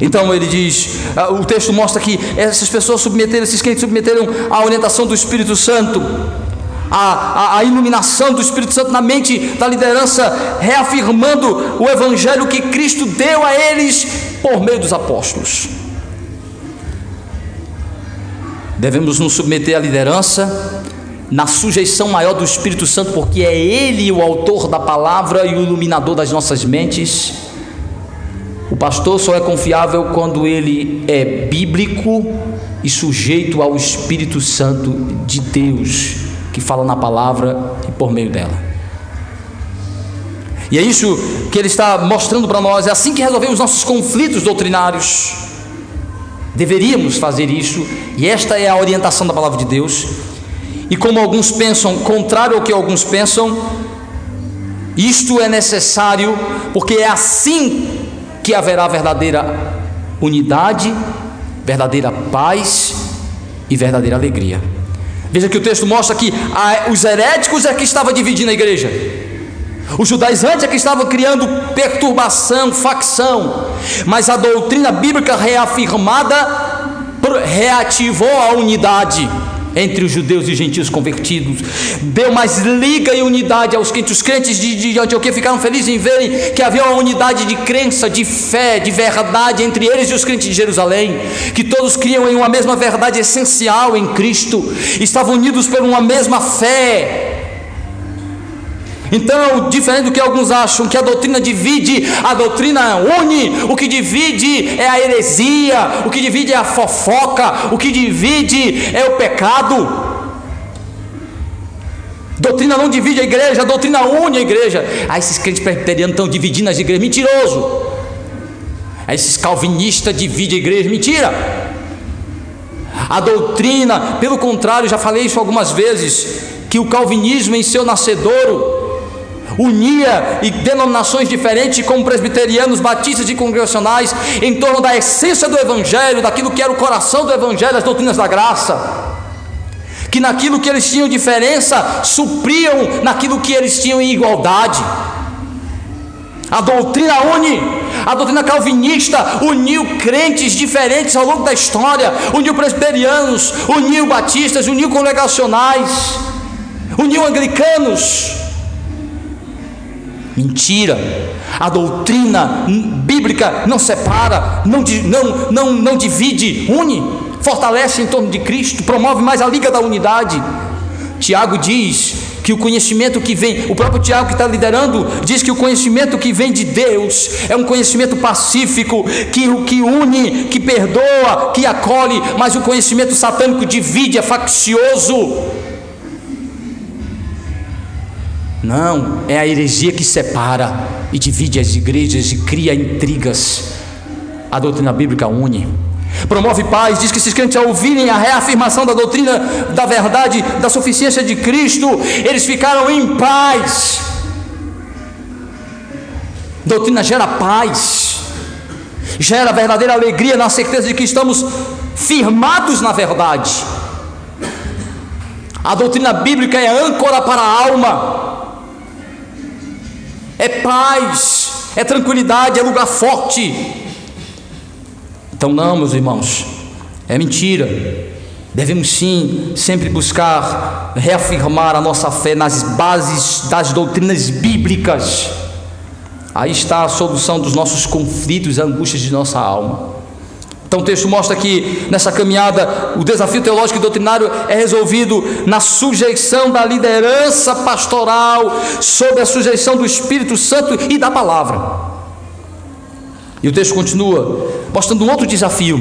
S2: Então ele diz, o texto mostra que essas pessoas esses crentes submeteram à orientação do Espírito Santo, a iluminação do Espírito Santo na mente da liderança, reafirmando o Evangelho que Cristo deu a eles por meio dos apóstolos. Devemos nos submeter à liderança na sujeição maior do Espírito Santo, porque é Ele o autor da palavra e o iluminador das nossas mentes. O pastor só é confiável quando ele é bíblico e sujeito ao Espírito Santo de Deus, que fala na palavra e por meio dela. E é isso que ele está mostrando para nós. É assim que resolvemos nossos conflitos doutrinários. Deveríamos fazer isso, e esta é a orientação da palavra de Deus. E como alguns pensam, contrário ao que alguns pensam, isto é necessário, porque é assim que haverá verdadeira unidade, verdadeira paz e verdadeira alegria. Veja que o texto mostra que os heréticos é que estavam dividindo a igreja, os judaizantes é que estavam criando perturbação, facção, mas a doutrina bíblica reafirmada reativou a unidade entre os judeus e gentios convertidos, deu mais liga e unidade aos crentes. Os crentes de Antioquia ficaram felizes em verem que havia uma unidade de crença, de fé, de verdade entre eles e os crentes de Jerusalém, que todos criam em uma mesma verdade essencial em Cristo, estavam unidos por uma mesma fé. Então, diferente do que alguns acham, que a doutrina divide, a doutrina une. O que divide é a heresia, o que divide é a fofoca, o que divide é o pecado. Doutrina não divide a igreja, a doutrina une a igreja. Esses crentes presbiterianos estão dividindo as igrejas, mentiroso. Esses calvinistas dividem a igreja, mentira. A doutrina, pelo contrário, já falei isso algumas vezes, que o calvinismo em seu nascedouro unia denominações diferentes, como presbiterianos, batistas e congregacionais, em torno da essência do evangelho, daquilo que era o coração do evangelho, as doutrinas da graça, que naquilo que eles tinham diferença, supriam naquilo que eles tinham em igualdade. A doutrina une. A doutrina calvinista uniu crentes diferentes ao longo da história, uniu presbiterianos, uniu batistas, uniu congregacionais, uniu anglicanos. Mentira. A doutrina bíblica não separa, não divide, une, fortalece em torno de Cristo, promove mais a liga da unidade. Tiago diz que o conhecimento que vem, o próprio Tiago que está liderando, diz que o conhecimento que vem de Deus é um conhecimento pacífico, que une, que perdoa, que acolhe, mas o conhecimento satânico divide, é faccioso. Não, é a heresia que separa e divide as igrejas e cria intrigas. A doutrina bíblica une, promove paz. Diz que esses crentes, ao ouvirem a reafirmação da doutrina da verdade, da suficiência de Cristo, eles ficaram em paz. Doutrina gera paz, gera verdadeira alegria na certeza de que estamos firmados na verdade. A doutrina bíblica é âncora para a alma, é paz, é tranquilidade, é lugar forte. Então não, meus irmãos, é mentira. Devemos sim sempre buscar reafirmar a nossa fé nas bases das doutrinas bíblicas. Aí está a solução dos nossos conflitos e angústias de nossa alma. Então o texto mostra que nessa caminhada o desafio teológico e doutrinário é resolvido na sujeição da liderança pastoral, sob a sujeição do Espírito Santo e da palavra. E o texto continua mostrando um outro desafio,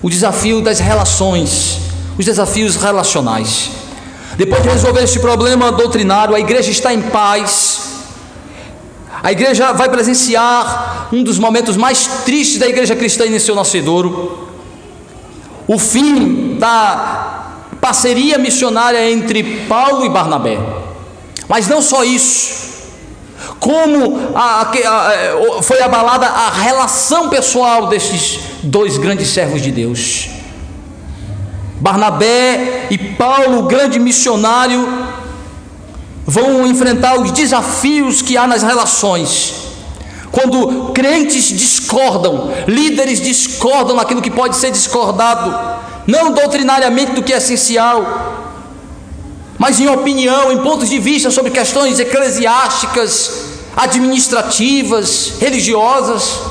S2: o desafio das relações, os desafios relacionais. Depois de resolver este problema doutrinário, a igreja está em paz. A igreja vai presenciar um dos momentos mais tristes da igreja cristã em seu nascedouro, o fim da parceria missionária entre Paulo e Barnabé. Mas não só isso, como foi abalada a relação pessoal desses dois grandes servos de Deus. Barnabé e Paulo, o grande missionário, vão enfrentar os desafios que há nas relações. Quando crentes discordam, líderes discordam naquilo que pode ser discordado, não doutrinariamente do que é essencial, mas em opinião, em pontos de vista sobre questões eclesiásticas, administrativas, religiosas.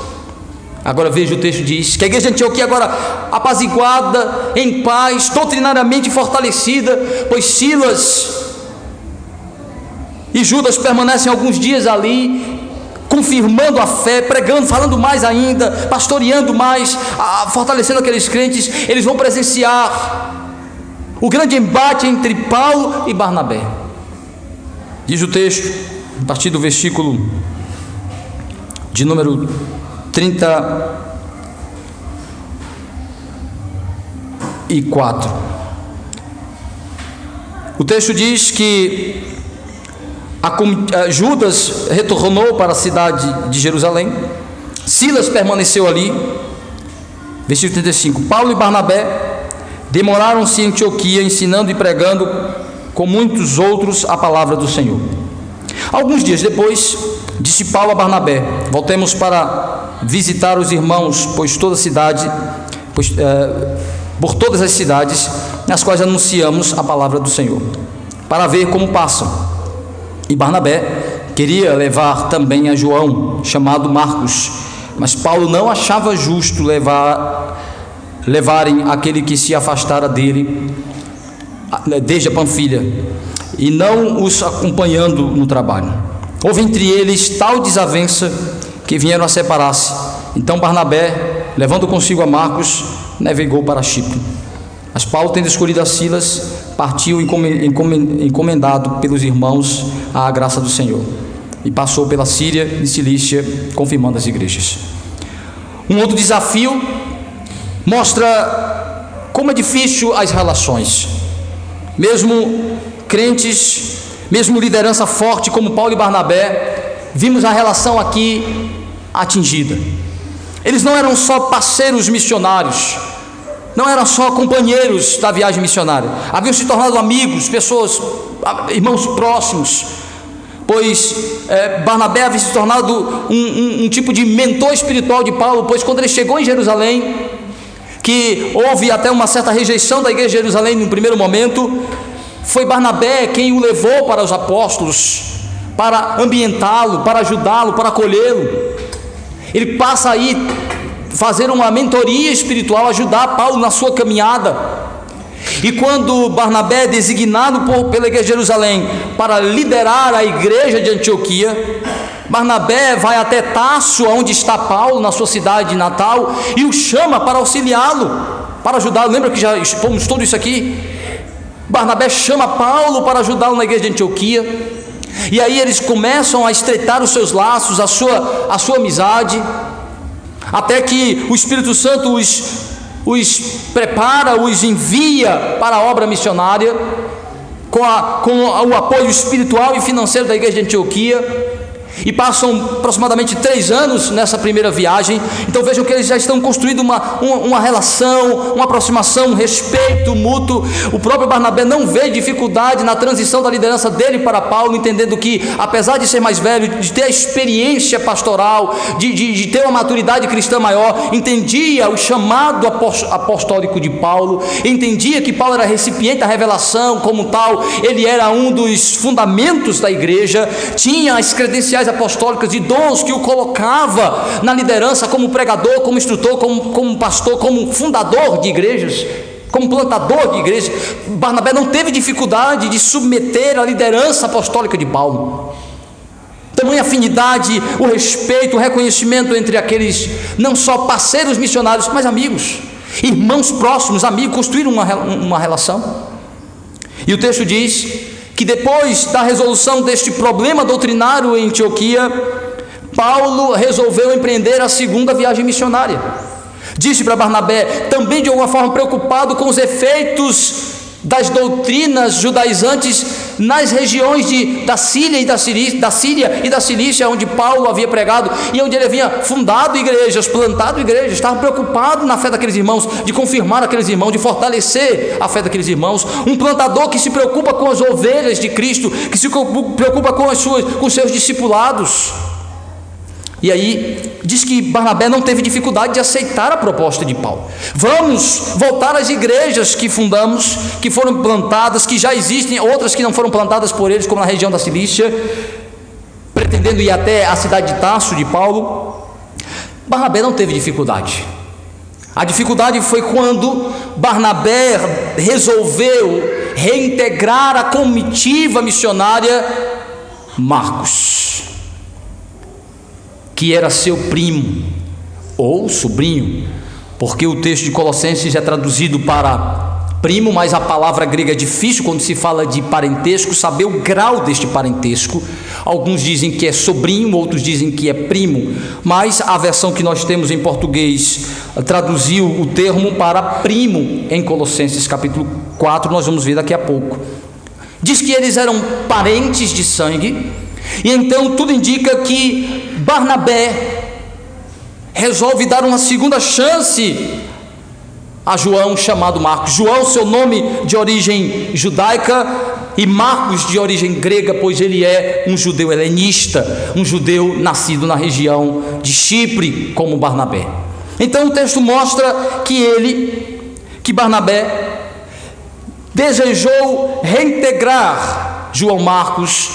S2: Agora veja, o texto diz que a igreja de Antioquia agora apaziguada, em paz, doutrinariamente fortalecida, pois Silas e Judas permanecem alguns dias ali, confirmando a fé, pregando, falando mais ainda, pastoreando mais, fortalecendo aqueles crentes. Eles vão presenciar o grande embate entre Paulo e Barnabé. Diz o texto, a partir do versículo de número 34. O texto diz que Judas retornou para a cidade de Jerusalém, Silas permaneceu ali. Versículo 35. Paulo e Barnabé demoraram-se em Antioquia, ensinando e pregando com muitos outros a palavra do Senhor. Alguns dias depois, disse Paulo a Barnabé: voltemos para visitar os irmãos, por todas as cidades nas quais anunciamos a palavra do Senhor, para ver como passam. E Barnabé queria levar também a João, chamado Marcos, mas Paulo não achava justo levarem aquele que se afastara dele desde a Panfilha. e não os acompanhando no trabalho. Houve entre eles tal desavença que vieram a separar-se. Então Barnabé, levando consigo a Marcos, navegou para Chipre. Mas Paulo, tendo escolhido a Silas, partiu encomendado pelos irmãos à graça do Senhor, e passou pela Síria e Cilícia, confirmando as igrejas. Um outro desafio mostra como é difícil as relações. Mesmo crentes, mesmo liderança forte como Paulo e Barnabé, vimos a relação aqui atingida. Eles não eram só parceiros missionários, não eram só companheiros da viagem missionária, haviam se tornado amigos, pessoas, irmãos próximos, pois Barnabé havia se tornado um tipo de mentor espiritual de Paulo, pois quando ele chegou em Jerusalém, que houve até uma certa rejeição da igreja de Jerusalém no primeiro momento, foi Barnabé quem o levou para os apóstolos, para ambientá-lo, para ajudá-lo, para acolhê-lo. Ele passa aí fazer uma mentoria espiritual, ajudar Paulo na sua caminhada. E quando Barnabé é designado pela igreja de Jerusalém para liderar a igreja de Antioquia, Barnabé vai até Tarso, onde está Paulo, na sua cidade natal, e o chama para auxiliá-lo, para ajudá-lo. Lembra que já expomos tudo isso aqui? Barnabé chama Paulo para ajudá-lo na igreja de Antioquia, e aí eles começam a estreitar os seus laços, a sua amizade, até que o Espírito Santo os prepara, os envia para a obra missionária, com o apoio espiritual e financeiro da igreja de Antioquia, e passam aproximadamente 3 anos nessa primeira viagem. Então vejam que eles já estão construindo uma relação, uma aproximação, um respeito mútuo. O próprio Barnabé não vê dificuldade na transição da liderança dele para Paulo, entendendo que, apesar de ser mais velho, de ter a experiência pastoral, de ter uma maturidade cristã maior, entendia o chamado apostólico de Paulo, entendia que Paulo era recipiente da revelação, como tal, ele era um dos fundamentos da igreja, tinha as credenciais apostólicas e dons que o colocava na liderança, como pregador, como instrutor, como pastor, como fundador de igrejas, como plantador de igrejas. Barnabé não teve dificuldade de submeter a liderança apostólica de Paulo. Tamanha afinidade, o respeito, o reconhecimento entre aqueles não só parceiros missionários, mas amigos, irmãos próximos, amigos, construíram uma relação. E o texto diz que depois da resolução deste problema doutrinário em Antioquia, Paulo resolveu empreender a segunda viagem missionária. Disse para Barnabé, também de alguma forma preocupado com os efeitos das doutrinas judaizantes nas regiões da Síria e da Cilícia, onde Paulo havia pregado e onde ele havia fundado igrejas, plantado igrejas. Estava preocupado na fé daqueles irmãos, de confirmar aqueles irmãos, de fortalecer a fé daqueles irmãos. Um plantador que se preocupa com as ovelhas de Cristo, que se preocupa com seus discipulados. E aí diz que Barnabé não teve dificuldade de aceitar a proposta de Paulo. Vamos voltar às igrejas que fundamos, que foram plantadas, que já existem, outras que não foram plantadas por eles, como na região da Cilícia, pretendendo ir até a cidade de Tarso de Paulo. Barnabé não teve dificuldade. A dificuldade foi quando Barnabé resolveu reintegrar a comitiva missionária Marcos, que era seu primo ou sobrinho, porque o texto de Colossenses é traduzido para primo, mas a palavra grega é difícil quando se fala de parentesco, saber o grau deste parentesco. Alguns dizem que é sobrinho, outros dizem que é primo, mas a versão que nós temos em português traduziu o termo para primo em Colossenses capítulo 4, nós vamos ver daqui a pouco. Diz que eles eram parentes de sangue, e então tudo indica que Barnabé resolve dar uma segunda chance a João, chamado Marcos. João, seu nome de origem judaica, e Marcos de origem grega, pois ele é um judeu helenista, um judeu nascido na região de Chipre, como Barnabé. Então o texto mostra que Barnabé desejou reintegrar João Marcos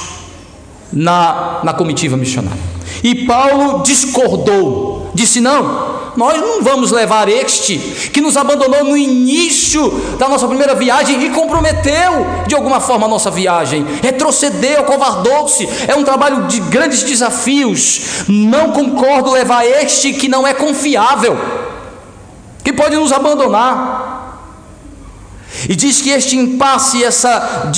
S2: na comitiva missionária. E Paulo discordou, disse: não, nós não vamos levar este que nos abandonou no início da nossa primeira viagem e comprometeu de alguma forma a nossa viagem, retrocedeu, covardou-se, é um trabalho de grandes desafios. Não concordo levar este que não é confiável, que pode nos abandonar. E diz que este impasse, essa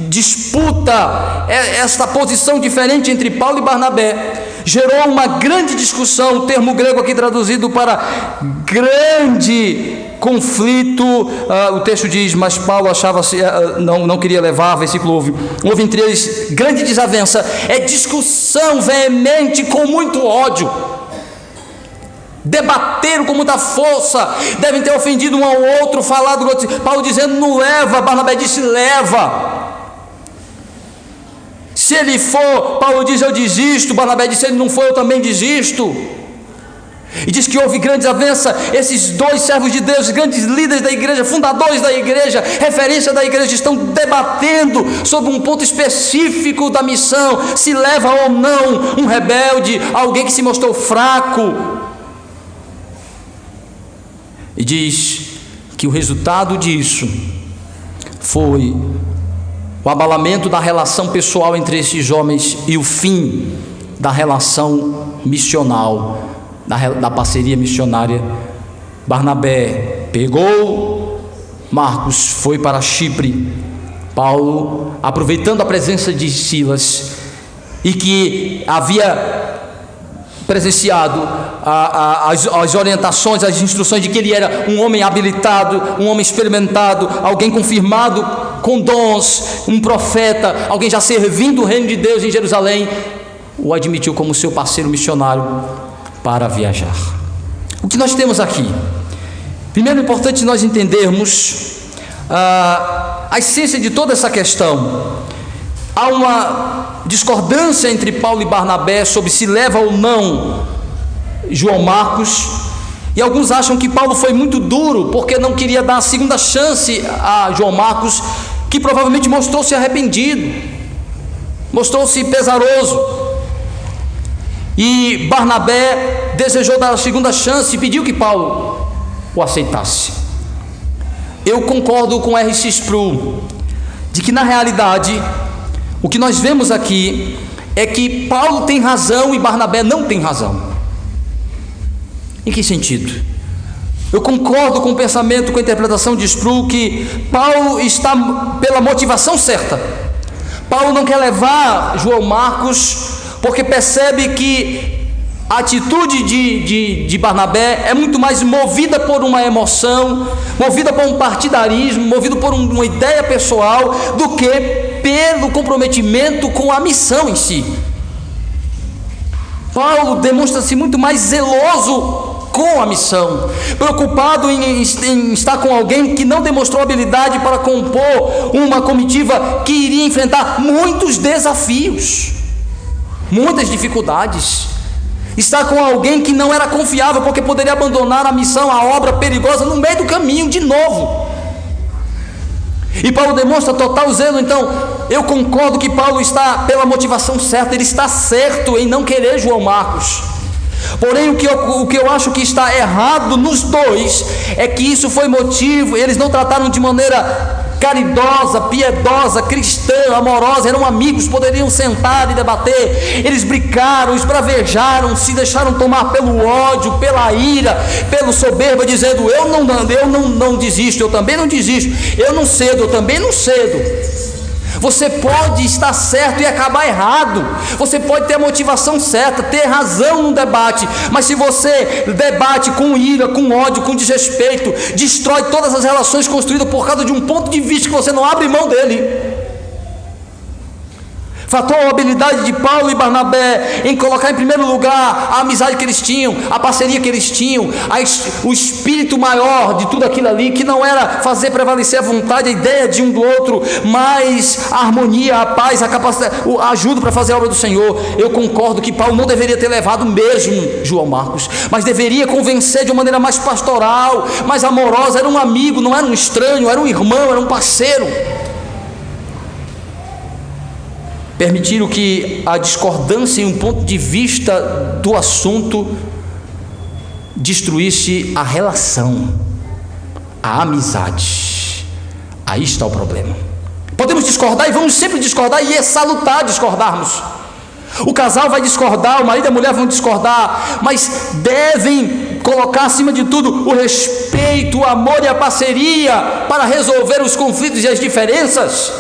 S2: disputa, esta posição diferente entre Paulo e Barnabé, gerou uma grande discussão. O termo grego aqui traduzido para grande conflito, o texto diz: mas Paulo achava-se, não queria levar, versículo houve entre eles grande desavença, é discussão veemente com muito ódio, debateram com muita força, devem ter ofendido um ao outro, falado, Paulo dizendo: não leva, Barnabé disse: leva. Se ele for, Paulo diz: eu desisto. Barnabé disse: se ele não for, eu também desisto. E diz que houve grande desavença. Esses dois servos de Deus, grandes líderes da igreja, fundadores da igreja, referência da igreja, estão debatendo sobre um ponto específico da missão: se leva ou não um rebelde, alguém que se mostrou fraco. E diz que o resultado disso foi o abalamento da relação pessoal entre esses homens e o fim da relação missional, da parceria missionária. Barnabé pegou Marcos, foi para Chipre. Paulo, aproveitando a presença de Silas, e que havia presenciado as orientações, as instruções de que ele era um homem habilitado, um homem experimentado, alguém confirmado com dons, um profeta, alguém já servindo o reino de Deus em Jerusalém, o admitiu como seu parceiro missionário para viajar. O que nós temos aqui? Primeiro, é importante nós entendermos a essência de toda essa questão. Há uma discordância entre Paulo e Barnabé sobre se leva ou não João Marcos, e alguns acham que Paulo foi muito duro porque não queria dar a segunda chance a João Marcos, que provavelmente mostrou-se arrependido, mostrou-se pesaroso, e Barnabé desejou dar a segunda chance e pediu que Paulo o aceitasse. Eu concordo com R.C. Sproul de que, na realidade, o que nós vemos aqui é que Paulo tem razão e Barnabé não tem razão. Em que sentido? Eu concordo com o pensamento, com a interpretação de Sproul, que Paulo está pela motivação certa. Paulo não quer levar João Marcos porque percebe que a atitude de Barnabé é muito mais movida por uma emoção, movida por um partidarismo, movido por uma ideia pessoal, do que pelo comprometimento com a missão em si. Paulo demonstra-se muito mais zeloso com a missão, preocupado em estar com alguém que não demonstrou habilidade para compor uma comitiva que iria enfrentar muitos desafios, muitas dificuldades. Está com alguém que não era confiável, porque poderia abandonar a missão, a obra perigosa no meio do caminho de novo. E Paulo demonstra total zelo. Então eu concordo que Paulo está pela motivação certa, ele está certo em não querer João Marcos. Porém, o que eu acho que está errado nos dois é que isso foi motivo, eles não trataram de maneira caridosa, piedosa, cristã, amorosa, eram amigos, poderiam sentar e debater. Eles brigaram, esbravejaram, se deixaram tomar pelo ódio, pela ira, pelo soberba, dizendo: eu não desisto, eu também não desisto, eu não cedo, eu também não cedo. Você pode estar certo e acabar errado, você pode ter a motivação certa, ter razão no debate, mas se você debate com ira, com ódio, com desrespeito, destrói todas as relações construídas por causa de um ponto de vista que você não abre mão dele. Faltou a habilidade de Paulo e Barnabé em colocar em primeiro lugar a amizade que eles tinham, a parceria que eles tinham, o espírito maior de tudo aquilo ali, que não era fazer prevalecer a vontade, a ideia de um do outro, mas a harmonia, a paz, a capacidade, a ajuda para fazer a obra do Senhor. Eu concordo que Paulo não deveria ter levado mesmo João Marcos, mas deveria convencer de uma maneira mais pastoral, mais amorosa. Era um amigo, não era um estranho, era um irmão, era um parceiro. permitiram que a discordância em um ponto de vista do assunto destruísse a relação, a amizade. Aí está o problema. Podemos discordar e vamos sempre discordar, e é salutar discordarmos. O casal vai discordar, o marido e a mulher vão discordar, mas devem colocar acima de tudo o respeito, o amor e a parceria para resolver os conflitos e as diferenças.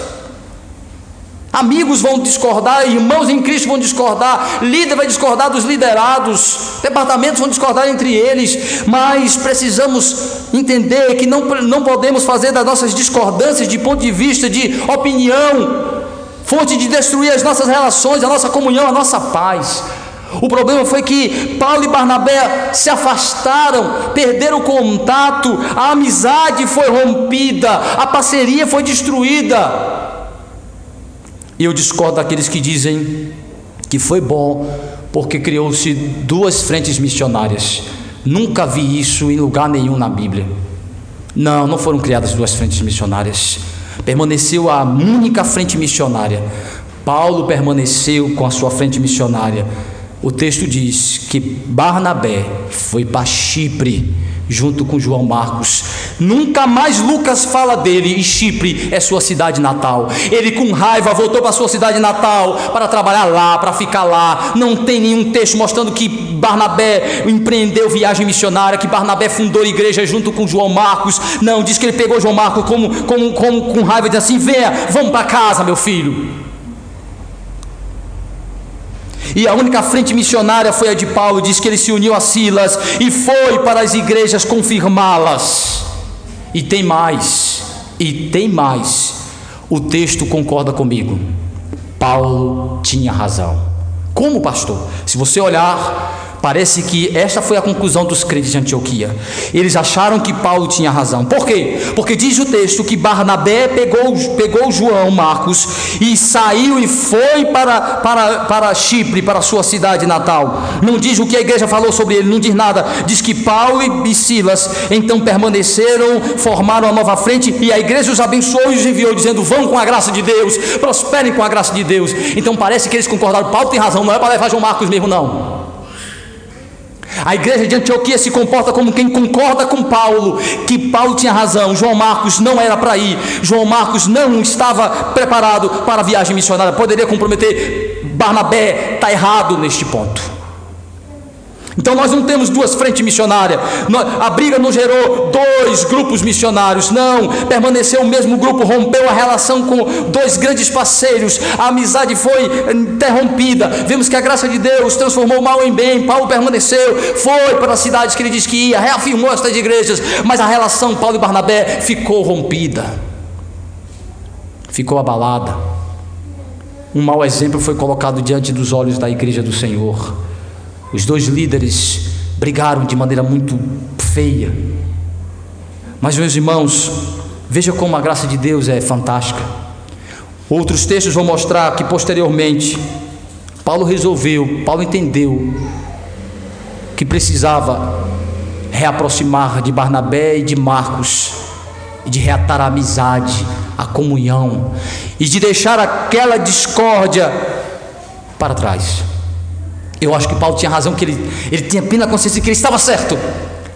S2: Amigos vão discordar, irmãos em Cristo vão discordar, líder vai discordar dos liderados, departamentos vão discordar entre eles, mas precisamos entender que não podemos fazer das nossas discordâncias de ponto de vista de opinião fonte de destruir as nossas relações, a nossa comunhão, a nossa paz. O problema foi que Paulo e Barnabé se afastaram, perderam o contato, a amizade foi rompida, a parceria foi destruída. E eu discordo daqueles que dizem que foi bom porque criou-se duas frentes missionárias. Nunca vi isso em lugar nenhum na Bíblia. Não foram criadas duas frentes missionárias. Permaneceu a única frente missionária. Paulo permaneceu com a sua frente missionária. O texto diz que Barnabé foi para Chipre junto com João Marcos. Nunca mais Lucas fala dele, e Chipre é sua cidade natal. Ele com raiva voltou para sua cidade natal para trabalhar lá, para ficar lá. Não tem nenhum texto mostrando que Barnabé empreendeu viagem missionária, que Barnabé fundou igreja junto com João Marcos. Não, diz que ele pegou João Marcos com raiva e disse assim: venha, vamos para casa, meu filho. E a única frente missionária foi a de Paulo. Diz que ele se uniu a Silas e foi para as igrejas confirmá-las. E tem mais. O texto concorda comigo. Paulo tinha razão. Como, pastor? Se você olhar, parece que esta foi a conclusão dos crentes de Antioquia. Eles acharam que Paulo tinha razão. Por quê? Porque diz o texto que Barnabé pegou João Marcos e saiu e foi para Chipre, para a sua cidade natal. Não diz o que a igreja falou sobre ele, não diz nada. Diz que Paulo e Silas então permaneceram, formaram a nova frente, e a igreja os abençoou e os enviou, dizendo: vão com a graça de Deus, prosperem com a graça de Deus. Então parece que eles concordaram. Paulo tem razão, não é para levar João Marcos mesmo, não. A igreja de Antioquia se comporta como quem concorda com Paulo, que Paulo tinha razão, João Marcos não era para ir, João Marcos não estava preparado para a viagem missionária, poderia comprometer. Barnabé está errado neste ponto. Então nós não temos duas frentes missionárias, a briga não gerou dois grupos missionários, não, permaneceu o mesmo grupo, rompeu a relação com dois grandes parceiros, a amizade foi interrompida. Vemos que a graça de Deus transformou o mal em bem. Paulo permaneceu, foi para as cidades que ele disse que ia, reafirmou estas igrejas, mas a relação Paulo e Barnabé ficou rompida, ficou abalada. Um mau exemplo foi colocado diante dos olhos da igreja do Senhor. Os dois líderes brigaram de maneira muito feia. Mas, meus irmãos, veja como a graça de Deus é fantástica. Outros textos vão mostrar que posteriormente Paulo entendeu que precisava reaproximar de Barnabé e de Marcos, e de reatar a amizade, a comunhão, e de deixar aquela discórdia para trás. Eu acho que Paulo tinha razão, que ele tinha plena consciência que ele estava certo,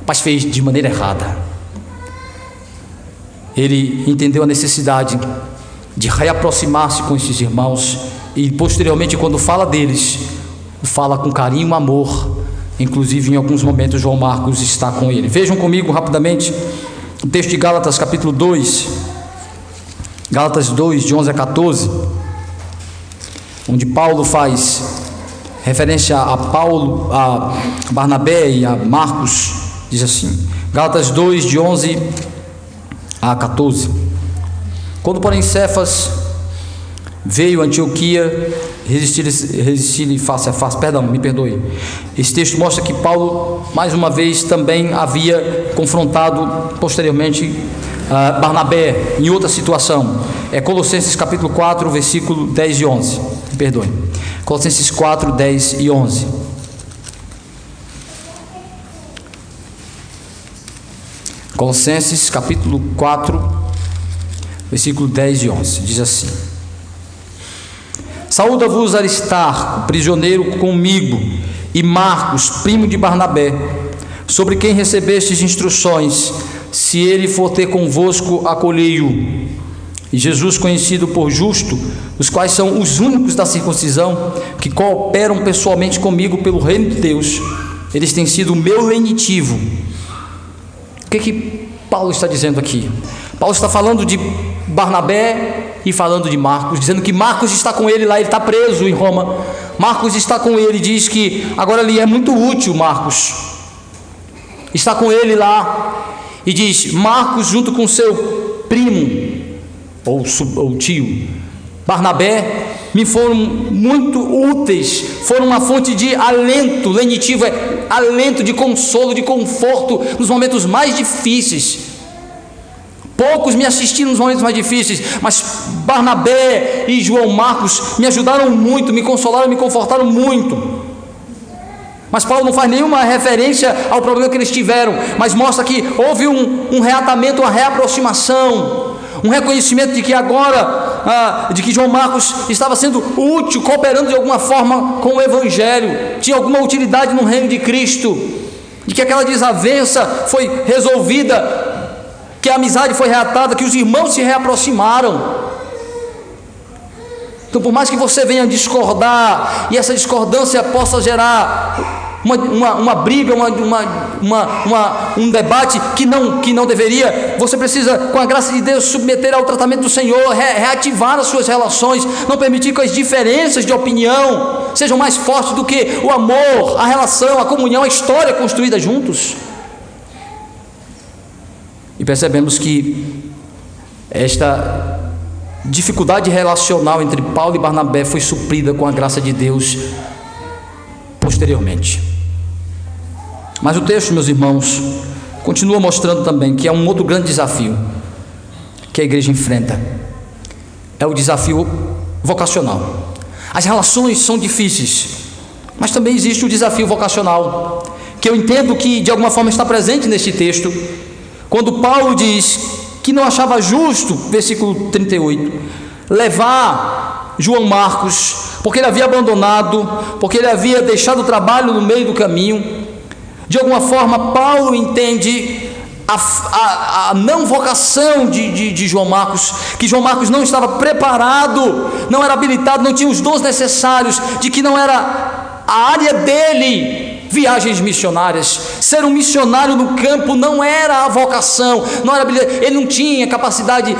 S2: mas fez de maneira errada. Ele entendeu a necessidade de reaproximar-se com esses irmãos, e posteriormente, quando fala deles, fala com carinho e amor. Inclusive, em alguns momentos, João Marcos está com ele. Vejam comigo rapidamente o texto de Gálatas capítulo 2, Gálatas 2, de 11 a 14, onde Paulo faz referência a Paulo, a Barnabé e a Marcos. Diz assim, Gálatas 2, de 11 a 14: quando porém Cefas veio a Antioquia, resistir-lhe face a face. Perdão, me perdoe. Esse texto mostra que Paulo, mais uma vez, também havia confrontado posteriormente Barnabé em outra situação. É Colossenses capítulo 4, versículo 10 e 11. Me perdoe. Colossenses 4, 10 e 11. Colossenses capítulo 4, versículo 10 e 11. Diz assim: Saúda-vos Aristarco, prisioneiro comigo, e Marcos, primo de Barnabé, sobre quem recebestes instruções. Se ele for ter convosco, acolhei-o. E Jesus, conhecido por justo, os quais são os únicos da circuncisão que cooperam pessoalmente comigo pelo reino de Deus, eles têm sido o meu lenitivo. O que Paulo está dizendo aqui? Paulo está falando de Barnabé e falando de Marcos, dizendo que Marcos está com ele lá, ele está preso em Roma. Marcos está com ele, diz que agora ele é muito útil. Marcos está com ele lá, e diz: Marcos, junto com seu primo ou tio Barnabé, me foram muito úteis, foram uma fonte de alento. Lenitivo é alento, de consolo, de conforto nos momentos mais difíceis. Poucos me assistiram nos momentos mais difíceis, mas Barnabé e João Marcos me ajudaram muito, me consolaram, me confortaram muito. Mas Paulo não faz nenhuma referência ao problema que eles tiveram, mas mostra que houve um reatamento, uma reaproximação, um reconhecimento de que agora, de que João Marcos estava sendo útil, cooperando de alguma forma com o Evangelho, tinha alguma utilidade no reino de Cristo, de que aquela desavença foi resolvida, que a amizade foi reatada, que os irmãos se reaproximaram. Então, por mais que você venha discordar, e essa discordância possa gerar uma briga, um debate que não deveria, você precisa, com a graça de Deus, submeter ao tratamento do Senhor, reativar as suas relações, não permitir que as diferenças de opinião sejam mais fortes do que o amor, a relação, a comunhão, a história construída juntos. E percebemos que esta dificuldade relacional entre Paulo e Barnabé foi suprida com a graça de Deus posteriormente. Mas o texto, meus irmãos, continua mostrando também que é um outro grande desafio que a igreja enfrenta. É o desafio vocacional. As relações são difíceis, mas também existe o desafio vocacional, que eu entendo que de alguma forma está presente neste texto, quando Paulo diz que não achava justo, versículo 38, levar João Marcos, porque ele havia abandonado, porque ele havia deixado o trabalho no meio do caminho. De alguma forma, Paulo entende a não vocação de João Marcos, que João Marcos não estava preparado, não era habilitado, não tinha os dons necessários, de que não era a área dele. Viagens missionárias, ser um missionário no campo não era a vocação, não era, ele não tinha capacidade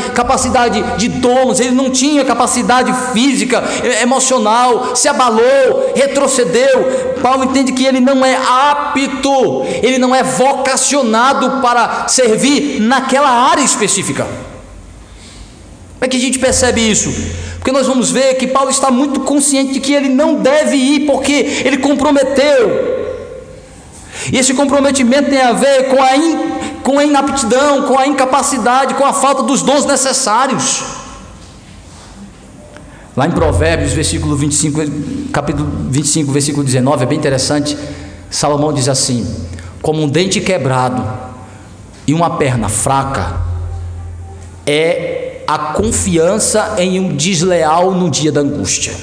S2: de dons, ele não tinha capacidade física, emocional, se abalou, retrocedeu. Paulo entende que ele não é apto, ele não é vocacionado para servir naquela área específica. Como é que a gente percebe isso? Porque nós vamos ver que Paulo está muito consciente de que ele não deve ir, porque ele comprometeu. E esse comprometimento tem a ver com a inaptidão, com a incapacidade, com a falta dos dons necessários. Lá em Provérbios, capítulo 25, versículo 19, é bem interessante. Salomão diz assim: como um dente quebrado e uma perna fraca é a confiança em um desleal no dia da angústia.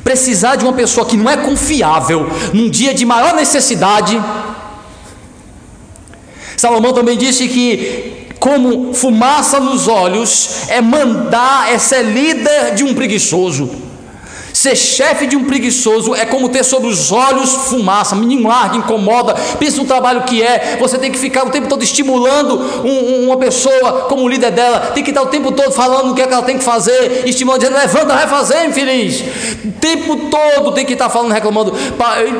S2: Precisar de uma pessoa que não é confiável num dia de maior necessidade. Salomão também disse que como fumaça nos olhos é ser líder de um preguiçoso. Ser chefe de um preguiçoso é como ter sobre os olhos fumaça, menino larga, incomoda. Pensa no trabalho que é, você tem que ficar o tempo todo estimulando uma pessoa como líder dela, tem que estar o tempo todo falando o que é que ela tem que fazer, estimulando, dizendo: levanta, vai fazer, infeliz. O tempo todo tem que estar falando, reclamando.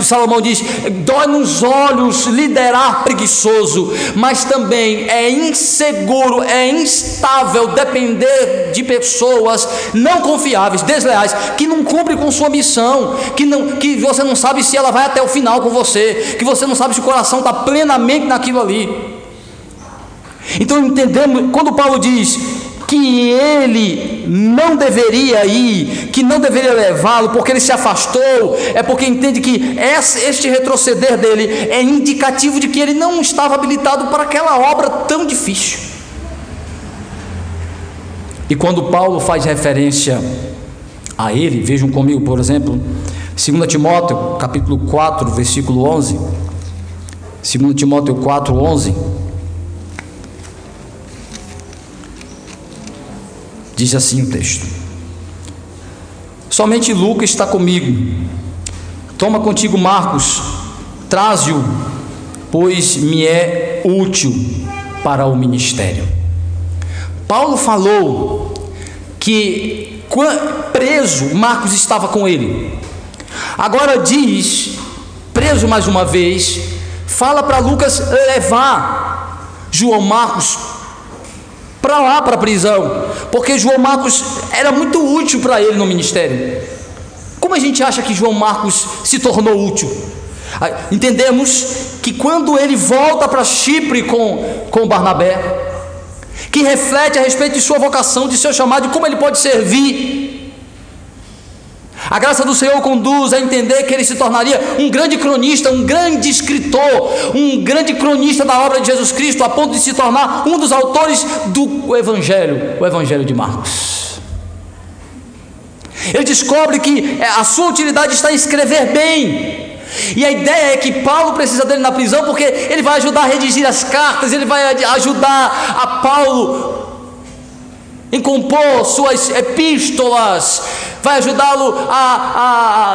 S2: Salomão diz: dói nos olhos liderar preguiçoso, mas também é inseguro, é instável depender de pessoas não confiáveis, desleais, que não cumprem com sua missão, que você não sabe se ela vai até o final com você, que você não sabe se o coração está plenamente naquilo ali. Então entendemos, quando Paulo diz que ele não deveria ir, que não deveria levá-lo, porque ele se afastou, é porque entende que este retroceder dele é indicativo de que ele não estava habilitado para aquela obra tão difícil. E quando Paulo faz referência a ele. Vejam comigo, por exemplo, 2 Timóteo, capítulo 4, versículo 11. 2 Timóteo 4, 11. Diz assim o texto: somente Lucas está comigo. Toma contigo Marcos, traze-o, pois me é útil para o ministério. Paulo falou que preso, Marcos estava com ele. Agora diz, preso mais uma vez, fala para Lucas levar João Marcos para lá, para a prisão, porque João Marcos era muito útil para ele no ministério. Como a gente acha que João Marcos se tornou útil? Entendemos que quando ele volta para Chipre com Barnabé, que reflete a respeito de sua vocação, de seu chamado, de como ele pode servir, a graça do Senhor conduz a entender que ele se tornaria um grande cronista, um grande escritor, um grande cronista da obra de Jesus Cristo, a ponto de se tornar um dos autores do Evangelho, o Evangelho de Marcos. Ele descobre que a sua utilidade está em escrever bem, e a ideia é que Paulo precisa dele na prisão, porque ele vai ajudar a redigir as cartas, ele vai ajudar a Paulo em compor suas epístolas, vai ajudá-lo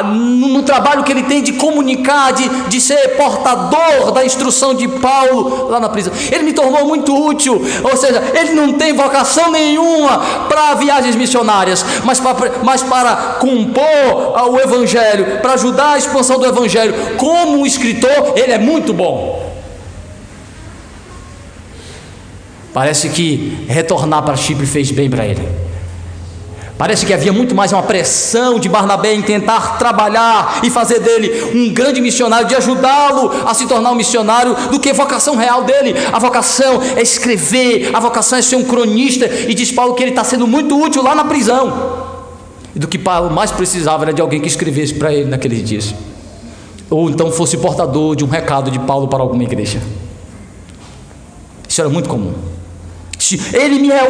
S2: no trabalho que ele tem de comunicar, de ser portador da instrução de Paulo lá na prisão. Ele me tornou muito útil, ou seja, ele não tem vocação nenhuma para viagens missionárias, mas para compor o Evangelho, para ajudar a expansão do Evangelho. Como um escritor, ele é muito bom. Parece que retornar para Chipre fez bem para ele. Parece que havia muito mais uma pressão de Barnabé em tentar trabalhar e fazer dele um grande missionário, de ajudá-lo a se tornar um missionário, do que a vocação real dele. A vocação é escrever, a vocação é ser um cronista, e diz Paulo que ele está sendo muito útil lá na prisão. E do que Paulo mais precisava era de alguém que escrevesse para ele naqueles dias, ou então fosse portador de um recado de Paulo para alguma igreja. Isso era muito comum. Ele me é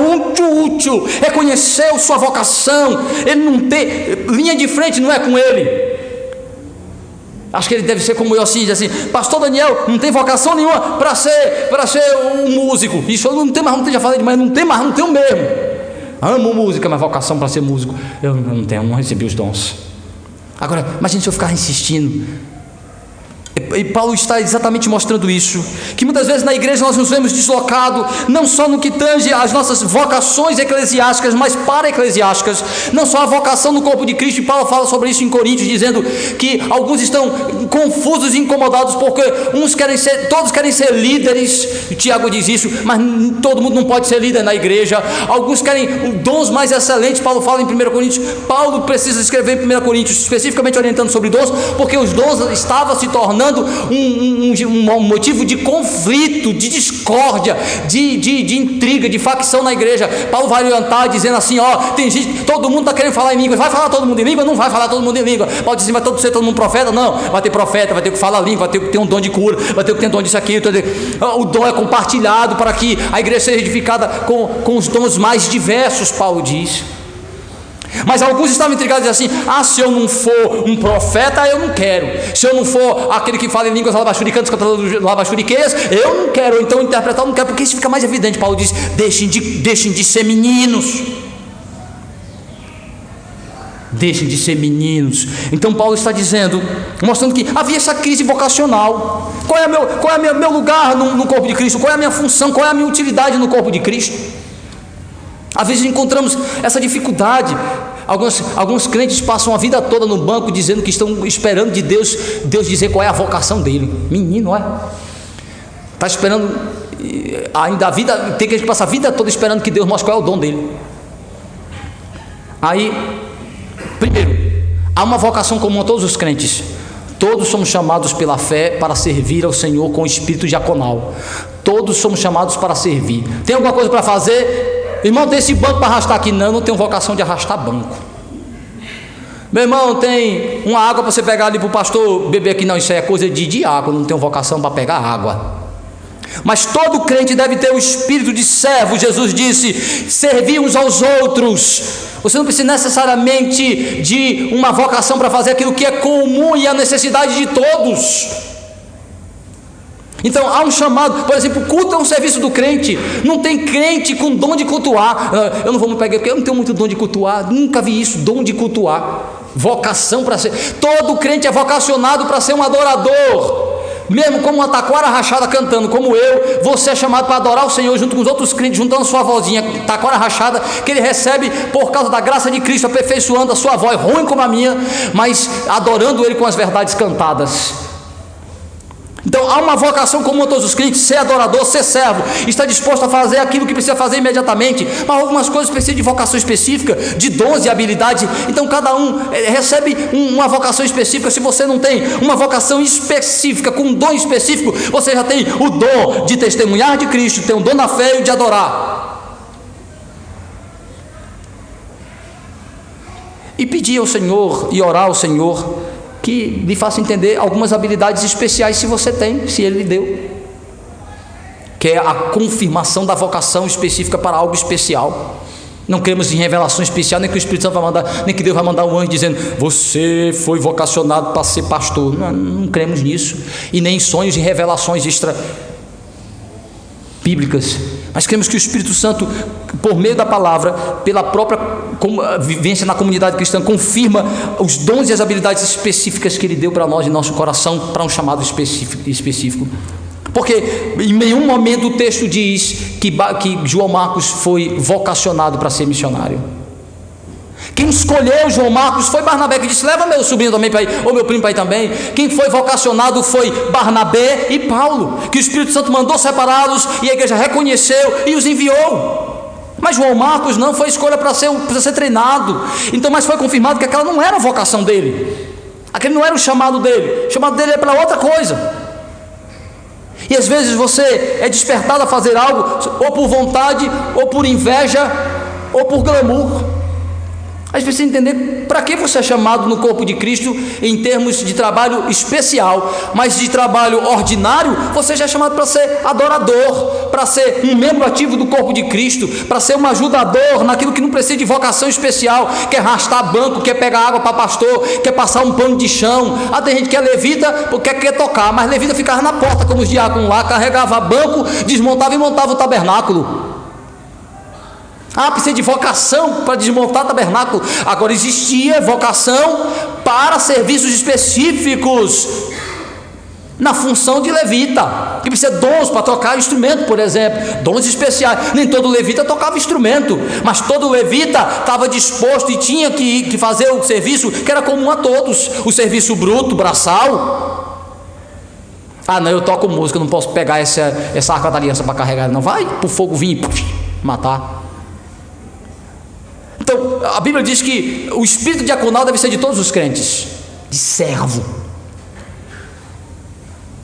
S2: útil, reconheceu sua vocação, ele não tem linha de frente, não é com ele. Acho que ele deve ser como eu, assim, diz assim: pastor Daniel não tem vocação nenhuma para ser um músico. Isso eu não tenho mais, já falei demais, não tenho mesmo. Amo música, mas vocação para ser músico eu não tenho, não recebi os dons. Agora, imagine se eu ficar insistindo. E Paulo está exatamente mostrando isso, que muitas vezes na igreja nós nos vemos deslocados, não só no que tange as nossas vocações eclesiásticas, mas para-eclesiásticas, não só a vocação no corpo de Cristo. E Paulo fala sobre isso em Coríntios, dizendo que alguns estão confusos e incomodados, porque todos querem ser líderes. Tiago diz isso, mas todo mundo não pode ser líder na igreja. Alguns querem dons mais excelentes. Paulo fala em 1 Coríntios, Paulo precisa escrever em 1 Coríntios, especificamente orientando sobre dons, porque os dons estavam se tornando um motivo de conflito, de discórdia, de intriga, de facção na igreja. Paulo vai orientar dizendo assim: tem gente, todo mundo está querendo falar em línguas. Vai falar todo mundo em língua? Não vai falar todo mundo em língua. Paulo diz assim: vai ser todo mundo profeta? Não, vai ter profeta, vai ter que falar língua, vai ter que ter um dom de cura, vai ter que ter um dom disso aqui. O dom é compartilhado para que a igreja seja edificada com os dons mais diversos, Paulo diz. Mas alguns estavam intrigados, assim: se eu não for um profeta, eu não quero. Se eu não for aquele que fala em línguas labachuricanas, cantador labachuriqueias, eu não quero. Então interpretar eu não quero, porque isso fica mais evidente. Paulo diz: deixem de ser meninos. Deixem de ser meninos. Então Paulo está dizendo, mostrando que havia essa crise vocacional. Qual é meu lugar no corpo de Cristo? Qual é a minha função? Qual é a minha utilidade no corpo de Cristo? Às vezes encontramos essa dificuldade. Alguns crentes passam a vida toda no banco dizendo que estão esperando de Deus dizer qual é a vocação dele. Menino, está esperando ainda a vida. Tem que passar a vida toda esperando que Deus mostre qual é o dom dele. Aí, primeiro, há uma vocação comum a todos os crentes. Todos somos chamados pela fé para servir ao Senhor com o espírito diaconal. Todos somos chamados para servir. Tem alguma coisa para fazer? Irmão, tem esse banco para arrastar aqui? Não tenho vocação de arrastar banco. Meu irmão, tem uma água para você pegar ali para o pastor beber aqui? Não, isso é coisa de diácono, não tenho vocação para pegar água. Mas todo crente deve ter o espírito de servo. Jesus disse: servir uns aos outros. Você não precisa necessariamente de uma vocação para fazer aquilo que é comum e a necessidade de todos. Então há um chamado, por exemplo, culto é um serviço do crente. Não tem crente com dom de cultuar. Eu não vou me pegar porque eu não tenho muito dom de cultuar. Nunca vi isso, dom de cultuar. Vocação para ser. Todo crente é vocacionado para ser um adorador. Mesmo como uma taquara rachada cantando, como eu, você é chamado para adorar o Senhor junto com os outros crentes, juntando sua vozinha, taquara rachada, que ele recebe por causa da graça de Cristo, aperfeiçoando a sua voz, ruim como a minha, mas adorando Ele com as verdades cantadas. Então há uma vocação comum a todos os crentes: ser adorador, ser servo, está disposto a fazer aquilo que precisa fazer imediatamente. Mas algumas coisas precisam de vocação específica, de dons e habilidades. Então cada um recebe uma vocação específica. Se você não tem uma vocação específica, com um dom específico, você já tem o dom de testemunhar de Cristo, tem o dom da fé e de adorar. E pedir ao Senhor e orar ao Senhor que lhe faça entender algumas habilidades especiais, se você tem, se Ele lhe deu, que é a confirmação da vocação específica para algo especial. Não cremos em revelação especial, nem que o Espírito Santo vai mandar, nem que Deus vai mandar um anjo dizendo: você foi vocacionado para ser pastor. Não cremos nisso, e nem em sonhos e revelações extra bíblicas. Mas cremos que o Espírito Santo, por meio da palavra, pela própria vivência na comunidade cristã, confirma os dons e as habilidades específicas que Ele deu para nós em nosso coração, para um chamado específico. Porque em nenhum momento o texto diz que João Marcos foi vocacionado para ser missionário. Quem escolheu João Marcos foi Barnabé, que disse: leva meu sobrinho também para ir, ou meu primo para ir também. Quem foi vocacionado foi Barnabé e Paulo, que o Espírito Santo mandou separá-los, e a igreja reconheceu e os enviou. Mas João Marcos não foi escolha para ser treinado. Então, mas foi confirmado que aquela não era a vocação dele, aquele não era o chamado dele. O chamado dele é para outra coisa. E às vezes você é despertado a fazer algo, ou por vontade, ou por inveja, ou por glamour. A gente precisa entender para que você é chamado no corpo de Cristo em termos de trabalho especial, mas de trabalho ordinário você já é chamado para ser adorador, para ser um membro ativo do corpo de Cristo, para ser um ajudador naquilo que não precisa de vocação especial, quer arrastar banco, quer pegar água para pastor, quer passar um pano de chão. Tem gente que é levita porque quer tocar, mas levita ficava na porta como os diáconos lá, carregava banco, desmontava e montava o tabernáculo. Precisa de vocação para desmontar tabernáculo. Agora, existia vocação para serviços específicos na função de levita, que precisa de dons para tocar instrumento, por exemplo, dons especiais. Nem todo levita tocava instrumento, mas todo levita estava disposto e tinha que fazer o serviço que era comum a todos, o serviço bruto, braçal. Não, eu toco música, não posso pegar essa arca da aliança para carregar. Não, vai para o fogo vir e matar. Então, a Bíblia diz que o espírito diaconal deve ser de todos os crentes, de servo.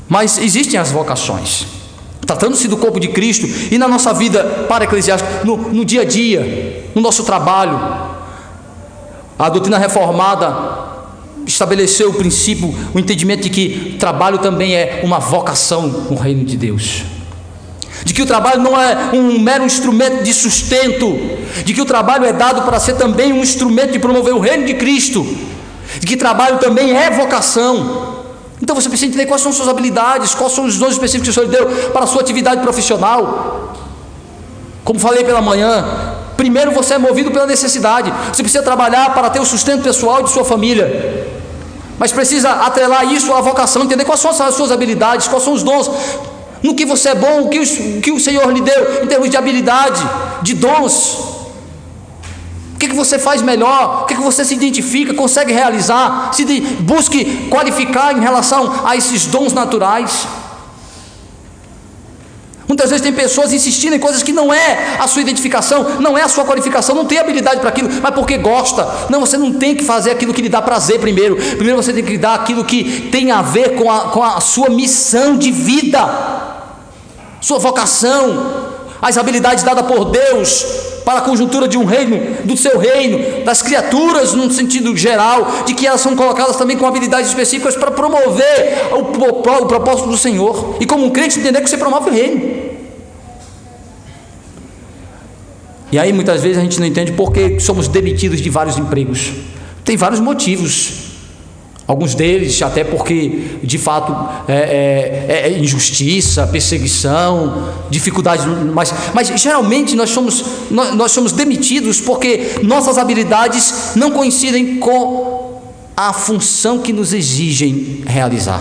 S2: Mas existem as vocações, tratando-se do corpo de Cristo e na nossa vida para eclesiástica, no dia a dia, no nosso trabalho. A doutrina reformada estabeleceu o princípio, o entendimento de que trabalho também é uma vocação no reino de Deus, de que o trabalho não é um mero instrumento de sustento, de que o trabalho é dado para ser também um instrumento de promover o reino de Cristo, de que trabalho também é vocação. Então você precisa entender quais são suas habilidades, quais são os dons específicos que o Senhor lhe deu para a sua atividade profissional. Como falei pela manhã, primeiro você é movido pela necessidade. Você precisa trabalhar para ter o sustento pessoal de sua família, mas precisa atrelar isso à vocação, entender quais são as suas habilidades, quais são os dons, no que você é bom, o que o Senhor lhe deu em termos de habilidade, de dons. O que você faz melhor, o que você se identifica, consegue realizar, busque qualificar em relação a esses dons naturais. Muitas vezes tem pessoas insistindo em coisas que não é a sua identificação, não é a sua qualificação, não tem habilidade para aquilo, mas porque gosta. Não, você não tem que fazer aquilo que lhe dá prazer primeiro você tem que dar aquilo que tem a ver com a sua missão de vida, sua vocação, as habilidades dadas por Deus para a conjuntura de um reino, do seu reino, das criaturas num sentido geral, de que elas são colocadas também com habilidades específicas para promover o propósito do Senhor, e como um crente entender que você promove o reino. E aí muitas vezes a gente não entende por que somos demitidos de vários empregos. Tem vários motivos, alguns deles até porque de fato é injustiça, perseguição, dificuldades, mas geralmente nós somos demitidos porque nossas habilidades não coincidem com a função que nos exigem realizar.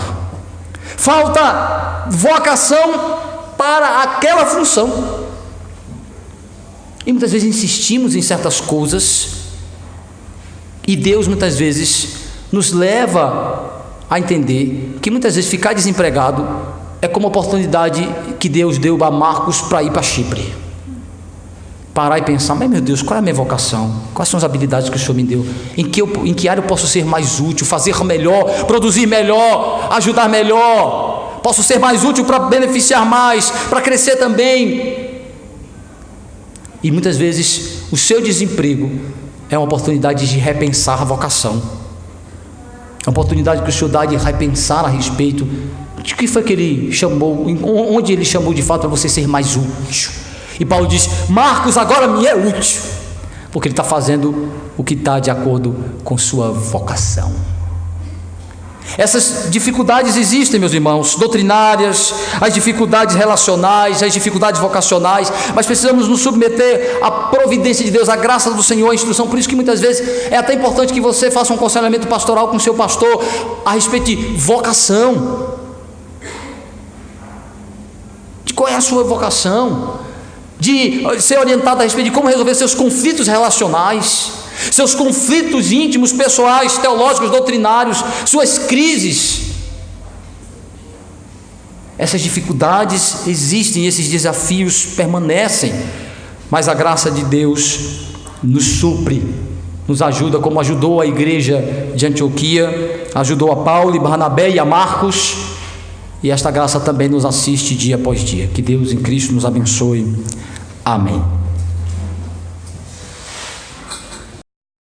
S2: Falta vocação para aquela função, e muitas vezes insistimos em certas coisas, e Deus muitas vezes nos leva a entender que muitas vezes ficar desempregado é como a oportunidade que Deus deu a Marcos para ir para Chipre. Parar e pensar, mas meu Deus, qual é a minha vocação? Quais são as habilidades que o Senhor me deu? Em que área eu posso ser mais útil, fazer melhor, produzir melhor, ajudar melhor? Posso ser mais útil para beneficiar mais, para crescer também? E muitas vezes o seu desemprego é uma oportunidade de repensar a vocação, a oportunidade que o Senhor dá de repensar a respeito de que foi que Ele chamou, onde Ele chamou de fato para você ser mais útil. E Paulo diz, Marcos agora me é útil, porque ele está fazendo o que está de acordo com sua vocação. Essas dificuldades existem, meus irmãos, doutrinárias, as dificuldades relacionais, as dificuldades vocacionais, mas precisamos nos submeter à providência de Deus, à graça do Senhor, à instrução. Por isso que muitas vezes é até importante que você faça um aconselhamento pastoral com o seu pastor a respeito de vocação, de qual é a sua vocação, de ser orientado a respeito de como resolver seus conflitos relacionais, seus conflitos íntimos, pessoais, teológicos, doutrinários, suas crises. Essas dificuldades existem, esses desafios permanecem, mas a graça de Deus nos supre, nos ajuda, como ajudou a igreja de Antioquia, ajudou a Paulo e Barnabé e a Marcos, e esta graça também nos assiste dia após dia. Que Deus em Cristo nos abençoe. Amém.